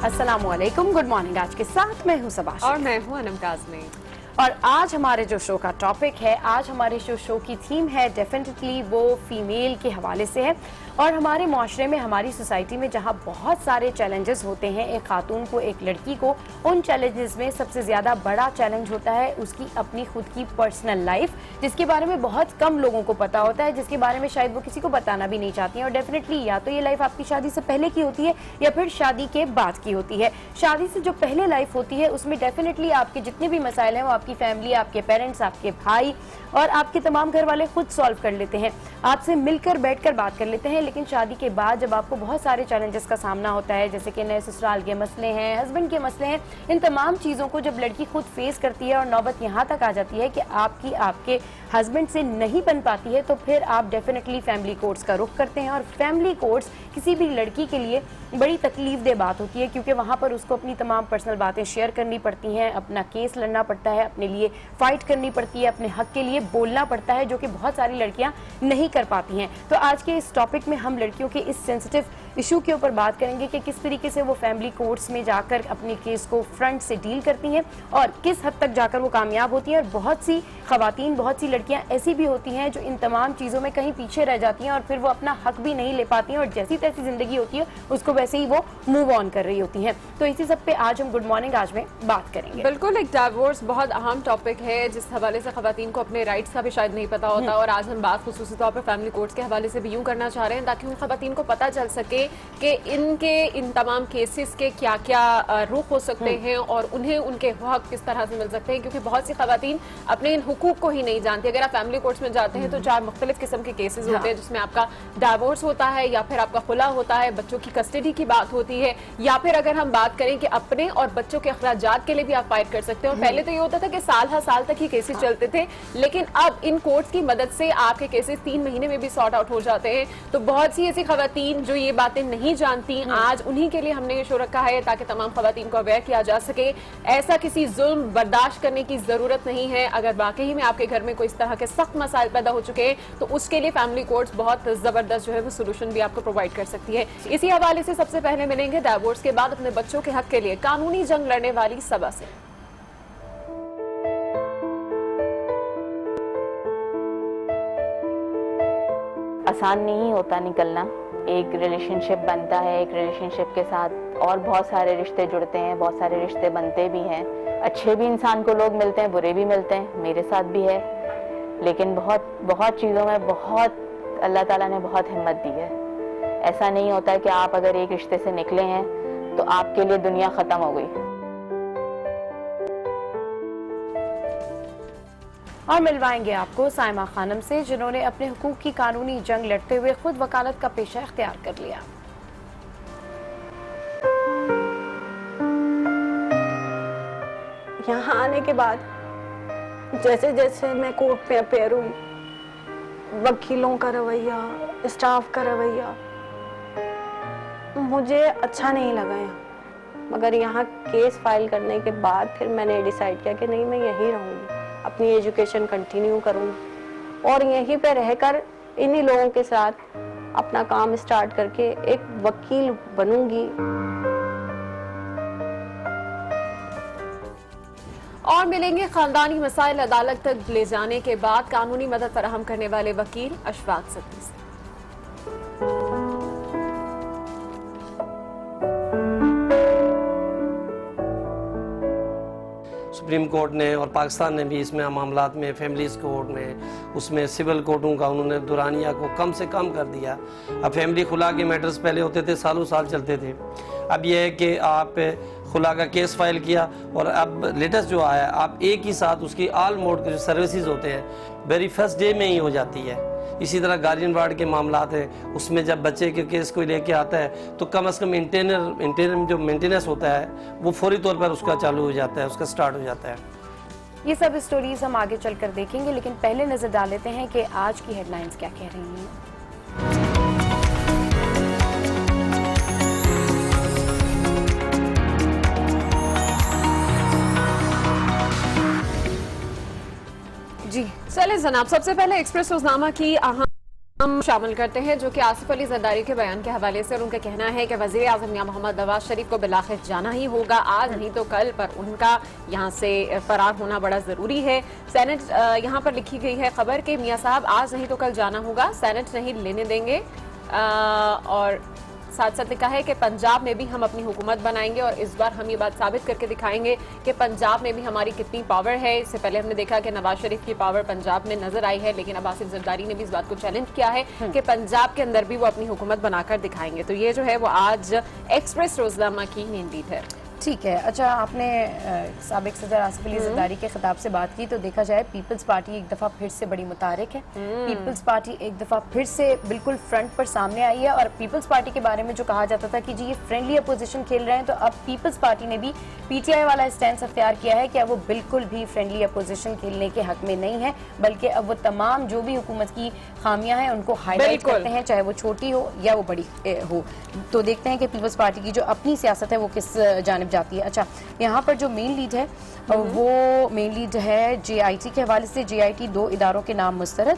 अस्सलामुअलैकुम, good morning. आज के साथ मैं हूँ सबाश और मैं हूँ अनम काज़मी। और आज हमारे जो शो का टॉपिक है, आज हमारे जो शो की थीम है, डेफिनेटली वो फीमेल के हवाले से है। और हमारे माशरे में, हमारी सोसाइटी में जहाँ बहुत सारे चैलेंजेस होते हैं एक खातून को, एक लड़की को, उन चैलेंजेस में सबसे ज़्यादा बड़ा चैलेंज होता है उसकी अपनी खुद की पर्सनल लाइफ, जिसके बारे में बहुत कम लोगों को पता होता है, जिसके बारे में शायद वो किसी को बताना भी नहीं चाहती हैं। और डेफिनेटली या तो ये लाइफ आपकी शादी से पहले की होती है या फिर शादी के बाद की होती है। शादी से जो पहले लाइफ होती है उसमें डेफिनेटली आपके जितने भी मसाइल हैं वो आपकी फैमिली, आपके पेरेंट्स, आपके भाई और आपके तमाम घर वाले खुद सॉल्व कर लेते हैं, आपसे मिलकर बैठकर बात कर लेते हैं। लेकिन शादी के बाद जब आपको बहुत सारे चैलेंजेस का सामना होता है, जैसे कि नए ससुराल के मसले हैं, हस्बैंड के मसले हैं, इन तमाम चीज़ों को जब लड़की खुद फेस करती है और नौबत यहाँ तक आ जाती है कि आपके हस्बैंड से नहीं बन पाती है, तो फिर आप डेफिनेटली फैमिली कोर्ट्स का रुख करते हैं। और फैमिली कोर्ट्स किसी भी लड़की के लिए बड़ी तकलीफदेह बात होती है, क्योंकि वहाँ पर उसको अपनी तमाम पर्सनल बातें शेयर करनी पड़ती हैं, अपना केस लड़ना पड़ता है, अपने लिए फाइट करनी पड़ती है, अपने हक के लिए बोलना पड़ता है, जो कि बहुत सारी लड़कियाँ नहीं कर पाती हैं। तो आज के इस टॉपिक में हम लड़कियों के इस सेंसिटिव इशू के ऊपर बात करेंगे कि किस तरीके से वो फैमिली कोर्ट्स में जाकर अपने केस को फ्रंट से डील करती हैं और किस हद तक जाकर वो कामयाब होती हैं। और बहुत सी खवातीन, बहुत सी लड़कियां ऐसी भी होती हैं जो इन तमाम चीज़ों में कहीं पीछे रह जाती हैं और फिर वो अपना हक भी नहीं ले पाती हैं और जैसी तैसी जिंदगी होती है उसको वैसे ही वो मूव ऑन कर रही होती हैं। तो इसी सब पे आज हम गुड मॉर्निंग आज में बात करेंगे। बिल्कुल, एक डाइवोर्स बहुत अहम टॉपिक है जिस हवाले से खवातीन को अपने राइट्स का भी शायद नहीं पता होता। और आज हम बात खुसूसी तौर पर फैमिली कोर्ट्स के हवाले से भी यूँ करना चाह रहे हैं ताकि उन खवातीन को पता चल सके कि इन तमाम केसेस के क्या क्या रुख हो सकते हैं और उन्हें उनके हक किस तरह से मिल सकते हैं। क्योंकि बहुत सी खवातीन अपने इन हुकूक को ही नहीं जानती। अगर आप फैमिली कोर्ट्स में जाते हैं तो 4 मुख्तलिफ किस्म के केसेस होते हैं, जिसमें आपका डाइवोर्स होता है या फिर आपका खुला होता है, बच्चों की कस्टडी की बात होती है, या फिर अगर हम बात करें कि अपने और बच्चों के अखराजात के लिए भी आप फाइट कर सकते हैं। और पहले तो ये होता था कि साल हर साल तक ही केसेस चलते थे, लेकिन अब इन कोर्ट्स की मदद से आपके केसेस 3 महीने में भी सॉर्ट आउट हो जाते हैं। तो बहुत सी ऐसी खवातीन जो ये बातें नहीं जानती, आज उन्हीं के लिए हमने ये शो रखा है ताकि तमाम खवातीन को अवेयर किया जा सके। ऐसा किसी जुल्म बर्दाश्त करने की जरूरत नहीं है। अगर वाकई में आपके घर में कोई इस तरह के सख्त मसाइल पैदा हो चुके हैं तो उसके लिए फैमिली कोर्ट्स बहुत जबरदस्त जो है वो सोल्यूशन भी आपको प्रोवाइड कर सकती है। इसी हवाले से सबसे पहले मिलेंगे डाइवोर्स के बाद अपने बच्चों के हक के लिए कानूनी जंग लड़ने वाली सबा से। आसान नहीं होता निकलना। एक रिलेशनशिप बनता है, एक रिलेशनशिप के साथ और बहुत सारे रिश्ते जुड़ते हैं, बहुत सारे रिश्ते बनते भी हैं। अच्छे भी इंसान को लोग मिलते हैं, बुरे भी मिलते हैं, मेरे साथ भी है। लेकिन बहुत चीज़ों में बहुत अल्लाह ताला ने बहुत हिम्मत दी है। ऐसा नहीं होता है कि आप अगर एक रिश्ते से निकले हैं तो आपके लिए दुनिया ख़त्म हो गई। और मिलवाएंगे आपको साइमा खानम से, जिन्होंने अपने हुकूक की कानूनी जंग लड़ते हुए खुद वकालत का पेशा इख्तियार कर लिया। यहाँ आने के बाद जैसे जैसे मैं कोर्ट में अपेयर हुई, वकीलों का रवैया, स्टाफ का रवैया मुझे अच्छा नहीं लगा यहाँ। मगर यहाँ केस फाइल करने के बाद फिर मैंने डिसाइड किया कि नहीं, मैं यहीं रहूँगी, अपनी एजुकेशन कंटिन्यू करूँगी और यहीं पे रहकर इन्हीं लोगों के साथ अपना काम स्टार्ट करके एक वकील बनूंगी। और मिलेंगे खानदानी मसाइल अदालत तक ले जाने के बाद कानूनी मदद फराहम करने वाले वकील अशफाक सत्ती से। सुप्रीम कोर्ट ने और पाकिस्तान ने भी इसमें मामलात में, फैमिलीज़ कोर्ट में, उसमें सिविल कोर्टों का उन्होंने दुरानिया को कम से कम कर दिया। अब फैमिली खुला के मैटर्स पहले होते थे, सालों साल चलते थे। अब यह है कि आप खुला का केस फाइल किया और अब लेटेस्ट जो आया, आप एक ही साथ उसकी ऑल मोड के जो सर्विसेज होते हैं वेरी फर्स्ट डे में ही हो जाती है। इसी तरह गार्जियन वार्ड के मामलात हैं, उसमें जब बच्चे के केस को लेके आता है तो कम से कम इंटेनर जो मेंटेनेंस होता है वो फौरी तौर पर उसका चालू हो जाता है, उसका स्टार्ट हो जाता है। ये सब स्टोरीज हम आगे चलकर देखेंगे, लेकिन पहले नजर डाल लेते हैं कि आज की हेडलाइंस क्या कह रही हैं। जी चले जनाब, सबसे पहले एक्सप्रेस रोजनामा की अहम हम शामिल करते हैं जो कि आसिफ अली जरदारी के बयान के हवाले से, और उनका कहना है कि वज़ीर आज़म मियां मोहम्मद नवाज शरीफ को बिलाखिर जाना ही होगा, आज नहीं तो कल, पर उनका यहाँ से फरार होना बड़ा ज़रूरी है। सेनेट यहाँ पर लिखी गई है खबर कि मियां साहब आज नहीं तो कल जाना होगा, सेनेट नहीं लेने देंगे। और साथ साथ लिखा है कि पंजाब में भी हम अपनी हुकूमत बनाएंगे और इस बार हम ये बात साबित करके दिखाएंगे कि पंजाब में भी हमारी कितनी पावर है। इससे पहले हमने देखा कि नवाज शरीफ की पावर पंजाब में नजर आई है, लेकिन अब आसिफ जरदारी ने भी इस बात को चैलेंज किया है कि पंजाब के अंदर भी वो अपनी हुकूमत बनाकर दिखाएंगे। तो ये जो है वो आज एक्सप्रेस रोजनामा की मेन लीड है। ठीक है। अच्छा, आपने साबिक सदर आसिफ अली जरदारी के खिताब से बात की, तो देखा जाए पीपल्स पार्टी एक दफ़ा फिर से बड़ी मुतारिक है। पीपल्स पार्टी एक दफ़ा फिर से बिल्कुल फ्रंट पर सामने आई है। और पीपल्स पार्टी के बारे में जो कहा जाता था कि जी ये फ्रेंडली अपोजिशन खेल रहे हैं, तो अब पीपल्स पार्टी ने भी पीटीआई वाला स्टैंड अख्तियार किया है कि अब वो बिल्कुल भी फ्रेंडली अपोजिशन खेलने के हक में नहीं है, बल्कि अब वो तमाम जो भी हुकूमत की खामियां हैं उनको हाईलाइट करते हैं, चाहे वो छोटी हो या वो बड़ी हो। तो देखते हैं कि पीपल्स पार्टी की जो अपनी सियासत है वो किस जानिब जाती है। अच्छा, यहाँ पर जो मेन लीड है वो मेन लीड है जेआईटी के हवाले से। जेआईटी 2 इदारों के नाम मुस्तरद,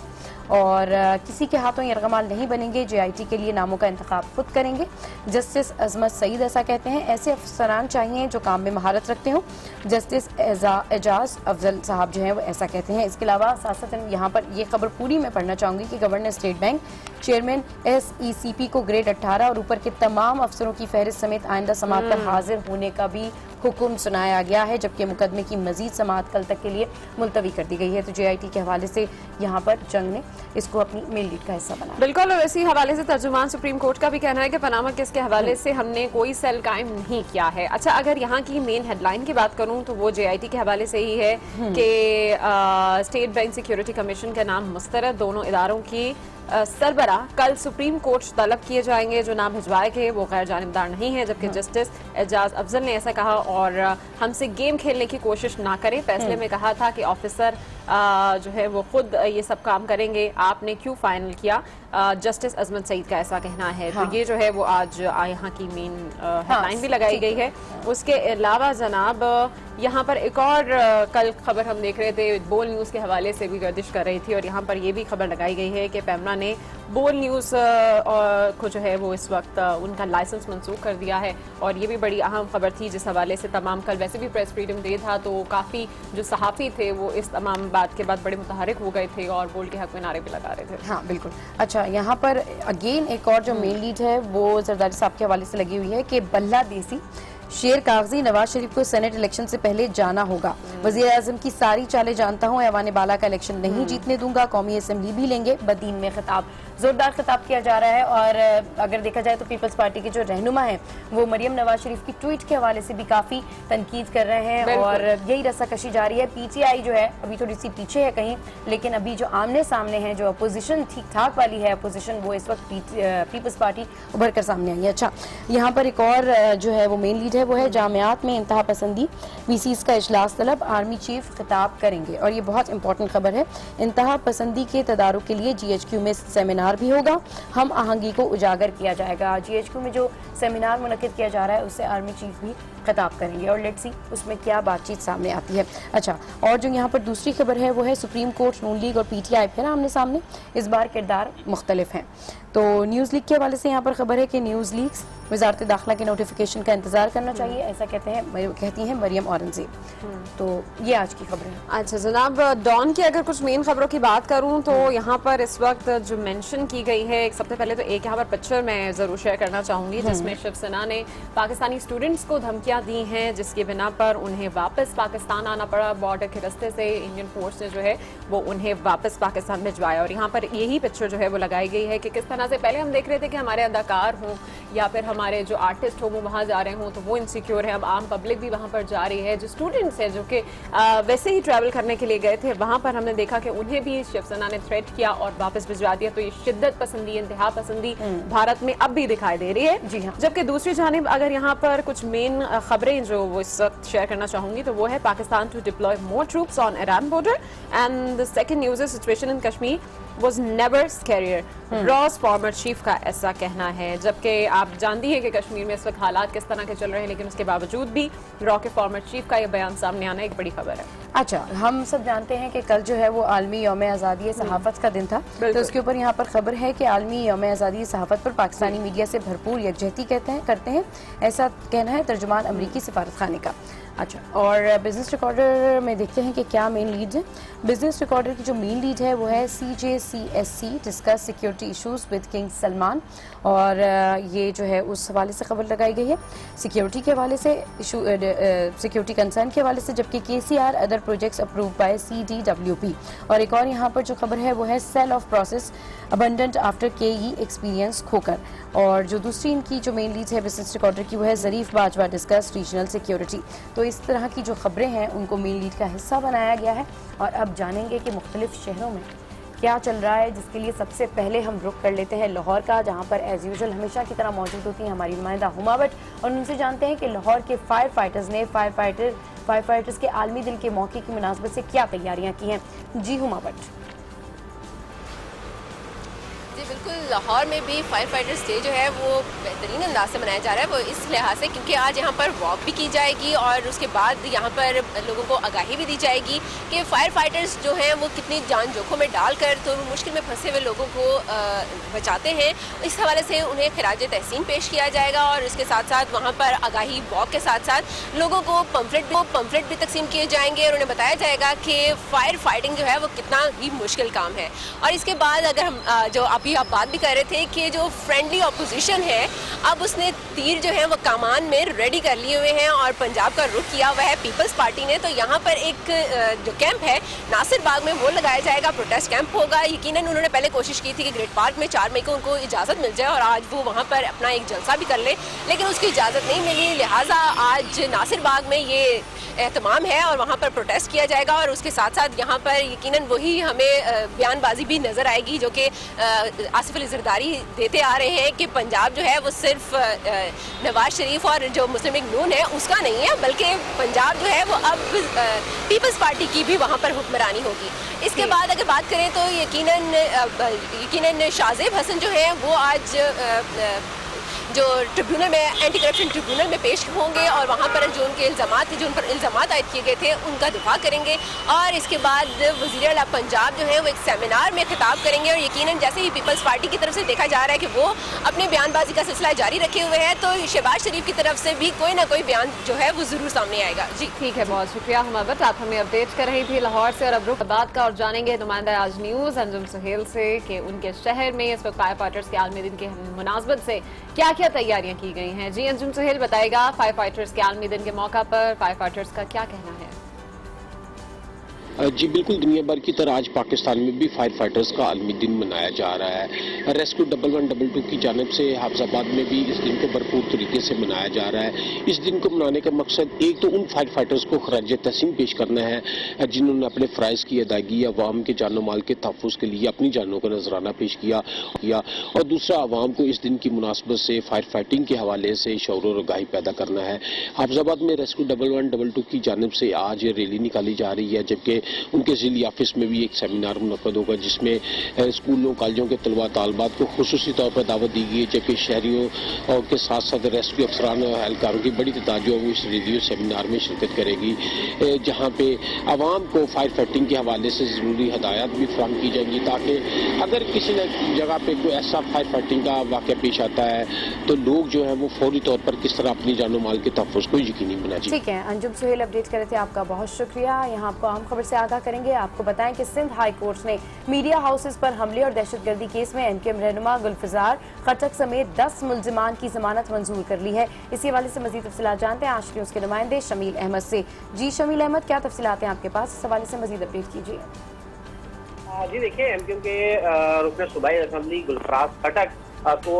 और किसी के हाथों यरगमाल नहीं बनेंगे। जेआईटी के लिए नामों का इंतखाब खुद करेंगे। जस्टिस अजमत सईद ऐसा कहते हैं, ऐसे अफसरान चाहिए जो काम में महारत रखते हों। जस्टिस एजाज अफजल साहब जो हैं वो ऐसा कहते हैं। इसके अलावा साथ साथ यहाँ पर ये खबर पूरी मैं पढ़ना चाहूँगी कि governor state bank chairman SECP को ग्रेड 18 और ऊपर के तमाम अफसरों की फहरिस्त समेत आइंदा समात पर हाजिर होने का भी हुक्म सुनाया गया है, जबकि मुकदमे की मजीद समात कल तक के लिए मुलतवी कर दी गई है। तो जेआईटी के हवाले से यहाँ पर जंग ने इसको अपनी मेन लीड का हिस्सा बनाया। बिल्कुल, और इसी हवाले से तर्जुमान सुप्रीम कोर्ट का भी कहना है कि पनामा केस के हवाले से हमने कोई सेल कायम नहीं किया है। अच्छा, अगर यहाँ की मेन हेडलाइन की बात करूँ तो वो जेआईटी के हवाले से ही है कि स्टेट बैंक सिक्योरिटी कमीशन का नाम मुस्तरद, दोनों इदारों की सरबरा कल सुप्रीम कोर्ट तलब किए जाएंगे। जो नाम भिजवाए गए वो गैर जानिबदार नहीं है, जबकि जस्टिस एजाज अफजल ने ऐसा कहा और हमसे गेम खेलने की कोशिश ना करें। फैसले में कहा था कि ऑफिसर जो है वो खुद ये सब काम करेंगे, आपने क्यों फाइनल किया। जस्टिस अजमत सईद का ऐसा कहना है। तो ये जो है वो आज यहाँ की मेन हेडलाइन भी लगाई गई है। उसके अलावा जनाब यहाँ पर एक और कल खबर हम देख रहे थे, बोल न्यूज़ के हवाले से भी गर्दिश कर रही थी, और यहाँ पर ये भी खबर लगाई गई है कि पैमरा ने बोल न्यूज़ को जो है वो इस वक्त उनका लाइसेंस मंसूख कर दिया है। और ये भी बड़ी अहम खबर थी, जिस हवाले से तमाम कल वैसे भी प्रेस फ्रीडम डे था, तो काफ़ी जो सहाफ़ी थे वो इस तमाम बात के बाद बड़े मुतहरिक हो गए थे और बोल के हक में नारे भी लगा रहे थे। हाँ बिल्कुल। अच्छा, यहाँ पर अगेन एक और जो मेन लीड है वो जरदारी साहब के हवाले से लगी हुई है कि बल्ला देसी शेर कागजी, नवाज शरीफ को सेनेट इलेक्शन से पहले जाना होगा। वजीर आजम की सारी चालें जानता हूँ, ऐवान बाला का इलेक्शन नहीं जीतने दूंगा, कौमी असेंबली भी लेंगे। बदीन में खिताब, जोरदार खिताब किया जा रहा है। और अगर देखा जाए तो पीपल्स पार्टी के जो रहनुमा हैं वो मरियम नवाज शरीफ की ट्वीट के हवाले से भी काफी तनकीद कर रहे हैं और यही रस्साकशी जारी है। पीटीआई जो है अभी थोड़ी सी पीछे है कहीं, लेकिन अभी जो आमने सामने है, जो अपोजिशन ठीक ठाक वाली है अपोजिशन, वो इस वक्त पीपल्स पार्टी उभर कर सामने आई है। अच्छा, यहाँ पर एक और जो है वो मेन लीड है, वो है जामियात में इंतहा पसंदी, VCs का इजलास तलब, आर्मी चीफ खिताब करेंगे। और ये बहुत इंपॉर्टेंट खबर है। इंतहा पसंदी के तदारुक के लिए GHQ में सेमिनार भी होगा, हम आहंगी को उजागर किया जाएगा। GHQ में जो सेमिनार मुनक्किद किया जा रहा है उससे आर्मी चीफ भी खिताब करेंगे और लेट्स सी उसमें क्या बातचीत सामने आती है। अच्छा, और जो यहाँ पर दूसरी खबर है वो है सुप्रीम कोर्ट, नून लीग और PTI फिर आमने सामने, इस बार किरदार मुख्तलिफ हैं। तो न्यूज़ लीग के हवाले से यहाँ पर खबर है कि न्यूज़ लीग्स वजारत दाखिला के नोटिफिकेशन का इंतजार करना चाहिए, ऐसा कहती हैं मरियम औरंगजेब। तो ये आज की खबर है। अच्छा जनाब, डॉन की अगर कुछ मेन खबरों की बात करूं तो यहाँ पर इस वक्त जो मेंशन की गई है, सबसे पहले तो एक यहाँ पर पिक्चर मैं जरूर शेयर करना चाहूंगी जिसमें शिवसेना ने पाकिस्तानी स्टूडेंट्स को धमकियां दी हैं, जिसकी बिना पर उन्हें वापस पाकिस्तान आना पड़ा। बॉर्डर के रास्ते से इंडियन फोर्स ने जो है वो उन्हें वापस पाकिस्तान भिजवाया। और यहाँ पर यही पिक्चर जो है वो लगाई गई है कि किस तरह से पहले हम देख रहे थे कि हमारे अदाकार हों या फिर हमारे जो आर्टिस्ट हो वो वहाँ जा रहे हों तो वो इनसिक्योर है। अब आम पब्लिक भी वहाँ पर जा रही है। जो स्टूडेंट्स हैं जो कि वैसे ही ट्रैवल करने के लिए गए थे, वहाँ पर हमने देखा कि उन्हें भी शिवसेना ने थ्रेट किया और वापस भिजवा दिया। तो ये शिद्दत पसंदी, इंतहा पसंदी भारत में अब भी दिखाई दे रही है। जी हाँ। जबकि दूसरी जानिब अगर यहाँ पर कुछ मेन खबरें जो वो इस वक्त शेयर करना चाहूंगी तो वो है Pakistan to deploy more troops on Iran border and the second news is situation in Kashmir was never scarier. Ross former chief का ऐसा कहना है। जबकि आप जानती हैं कि कश्मीर में इस वक्त हालात किस तरह के चल रहे हैं, लेकिन उसके बावजूद भी रॉ के फॉर्मर चीफ का ये बयान सामने आना एक बड़ी खबर है। अच्छा, हम सब जानते हैं कि कल जो है वो आलमी यौम आज़ादी सहाफ़त का दिन था, तो उसके ऊपर यहाँ पर खबर है कि आलमी यौम आज़ादी सहाफ़त पर पाकिस्तानी मीडिया से भरपूर यकजहती करते हैं, ऐसा कहना है तर्जुमान अमरीकी सिफारत खाने का। अच्छा, और बिजनेस रिकॉर्डर में देखते हैं कि क्या मेन लीड है। बिजनेस रिकॉर्डर की जो मेन लीड है वो है CJCSC discuss security issues with king Salman, और ये जो है उस हवाले से खबर लगाई गई है सिक्योरिटी के हवाले से, इशू सिक्योरिटी कंसर्न के हवाले से, जबकि KCR other projects approve by CDWP। और एक और यहाँ पर जो खबर है वो है sell off process abandoned after KE experience खोकर। और जो दूसरी इनकी जो मेन लीड है बिजनेस रिकॉर्डर की वो है Zarif Bajwa discuss regional security. तो इस तरह की जो खबरें हैं उनको मेन लीड का हिस्सा बनाया गया है। और अब जानेंगे कि मुख्तलिफ शहरों में क्या चल रहा है, जिसके लिए सबसे पहले हम रुख कर लेते हैं लाहौर का, जहां पर एज यूजुअल हमेशा की तरह मौजूद होती हैं हमारी नुमाइंदा हुमा भट्ट, और उनसे जानते हैं कि लाहौर के फायर फाइटर्स ने फायर फाइटर्स के आलमी दिन के मौके की मुनासबत से क्या तैयारियां की हैं। जी हुमा भट्ट। जी बिल्कुल, लाहौर में भी फायर फाइटर्स डे जो है वो बेहतरीन अंदाज से मनाया जा रहा है। वो इस लिहाज से क्योंकि आज यहाँ पर वॉक भी की जाएगी और उसके बाद यहाँ पर लोगों को आगाही भी दी जाएगी कि फायर फाइटर्स जो हैं वो कितनी जान जोखों में डालकर तो मुश्किल में फंसे हुए लोगों को बचाते हैं। इस हवाले से उन्हें खिराज तहसीन पेश किया जाएगा और इसके साथ साथ वहाँ पर आगाही वॉक के साथ साथ लोगों को पम्फलेट भी तकसीम किए जाएंगे और उन्हें बताया जाएगा कि फायर फाइटिंग जो है वो कितना ही मुश्किल काम है। और इसके बाद अगर हम जो अभी आप बात भी कर रहे थे कि जो फ्रेंडली ऑपोजिशन है अब उसने तीर जो है वो कमान में रेडी कर लिए हुए हैं और पंजाब का रुख किया हुआ है पीपल्स पार्टी ने। तो यहाँ पर एक जो कैंप है नासिर बाग में वो लगाया जाएगा, प्रोटेस्ट कैंप होगा। यकीनन उन्होंने पहले कोशिश की थी कि ग्रेट पार्क में 4 मई को उनको इजाज़त मिल जाए और आज वो वहाँ पर अपना एक जलसा भी कर ले, लेकिन उसकी इजाज़त नहीं मिली, लिहाजा आज नासिर बाग में ये एहतमाम है और वहाँ पर प्रोटेस्ट किया जाएगा। और उसके साथ साथ यहाँ पर यकीनन वही हमें बयानबाजी भी नज़र आएगी जो कि आसिफ अली जरदारी देते आ रहे हैं कि पंजाब जो है वो सिर्फ नवाज शरीफ और जो मुस्लिम लीग नून है उसका नहीं है, बल्कि पंजाब जो है वो अब पीपल्स पार्टी की भी वहाँ पर हुक्मरानी होगी। इसके बाद अगर बात करें तो यकीनन शाहजेब हसन जो है वो आज जो ट्रिब्यूनल में एंटी करप्शन ट्रिब्यूनल में पेश होंगे और वहाँ पर जो उनके इल्ज़ामात थे, जो उन पर इल्ज़ामात आयद किए गए थे, उनका दिफा करेंगे। और इसके बाद वज़ीर आला पंजाब जो है वो एक सेमिनार में खिताब करेंगे और यकीनन जैसे ही पीपल्स पार्टी की तरफ से देखा जा रहा है कि वो अपनी बयानबाजी का सिलसिला जारी रखे हुए हैं, तो शहबाज शरीफ की तरफ से भी कोई ना कोई बयान जो है वो ज़रूर सामने आएगा। जी ठीक है, बहुत शुक्रिया हुमा भट्ट, आप हमें अपडेट कर रही थी लाहौर से। और अब रुख बात का और जानेंगे नुमाइंदा आज न्यूज़ अंजुम सुहेल से कि उनके शहर में इस वक्त फायर फाइटर्स के आलमी दिन के मुनासबत से क्या क्या तैयारियां की गई हैं। जी अंजुम सुहेल बताएगा, फायर फाइटर्स के आलमी दिन के मौका पर फायर फाइटर्स का क्या कहना है। जी बिल्कुल, दुनिया भर की तरह आज पाकिस्तान में भी फायर फाइटर्स का आलमी दिन मनाया जा रहा है। रेस्क्यू 1112 की जानिब से हाफिजाबाद में भी इस दिन को भरपूर तरीके से मनाया जा रहा है। इस दिन को मनाने का मकसद एक तो उन फायर फाइटर्स को खराज तहसीन पेश करना है जिन्होंने अपने फ़राइज़ की अदायगी या अवाम के जानो माल के तहफ़्फ़ुज़ के लिए अपनी जानों का नजराना पेश किया, और दूसरा अवाम को इस दिन की मुनासबत से फायर फाइटिंग के हवाले से शऊर और आगाही पैदा करना है। हाफिजाबाद में रेस्क्यू 1112 की जानिब से आज रैली निकाली जा रही है, जबकि उनके ज़िली ऑफिस में भी एक सेमिनार मुनक़द होगा जिसमें स्कूलों कॉलेजों के तलबा तालबात को खुसूसी तौर पर दावत दी गई है, जबकि शहरियों और के साथ साथ रेस्क्यू अफसरान और एहलकारों की बड़ी तादाद जो है वो इस रेडियो सेमिनार में शिरकत करेगी, जहाँ पे आवाम को फायर फाइटिंग के हवाले से ज़रूरी हदायत भी फराहम की जाएंगी, ताकि अगर किसी न जगह पे कोई ऐसा फायर फाइटिंग का वाक़या पेश आता है तो लोग जो है वो फौरी तौर पर किस तरह अपनी जानो माल के तहफ़्फ़ुज़ को यकीनी बना जाए। ठीक है, अंजुम सुहेल अपडेट कर रहे थे, आपका बहुत शुक्रिया। यहाँ आपको अहम खबर से आगाह करेंगे। आपको बताएं कि सिंध हाई कोर्ट ने मीडिया हाउसेस पर हमले और दहशतगर्दी केस में MKM रहनुमा गुलफजार खटक समेत 10 मुल्जिमान की जमानत मंजूर कर ली है। इसी हवाले से मजीद तफसीलात जानते हैं आज न्यूज़ के नुमाइंदे शमील अहमद से। जी शमील अहमद, क्या तफसीलात हैं आपके पास, इस हवाले से मजीद अपडेट कीजिए। जी देखिए, MKM के रुकन सूबाई असम्बली गुलफराज खटक को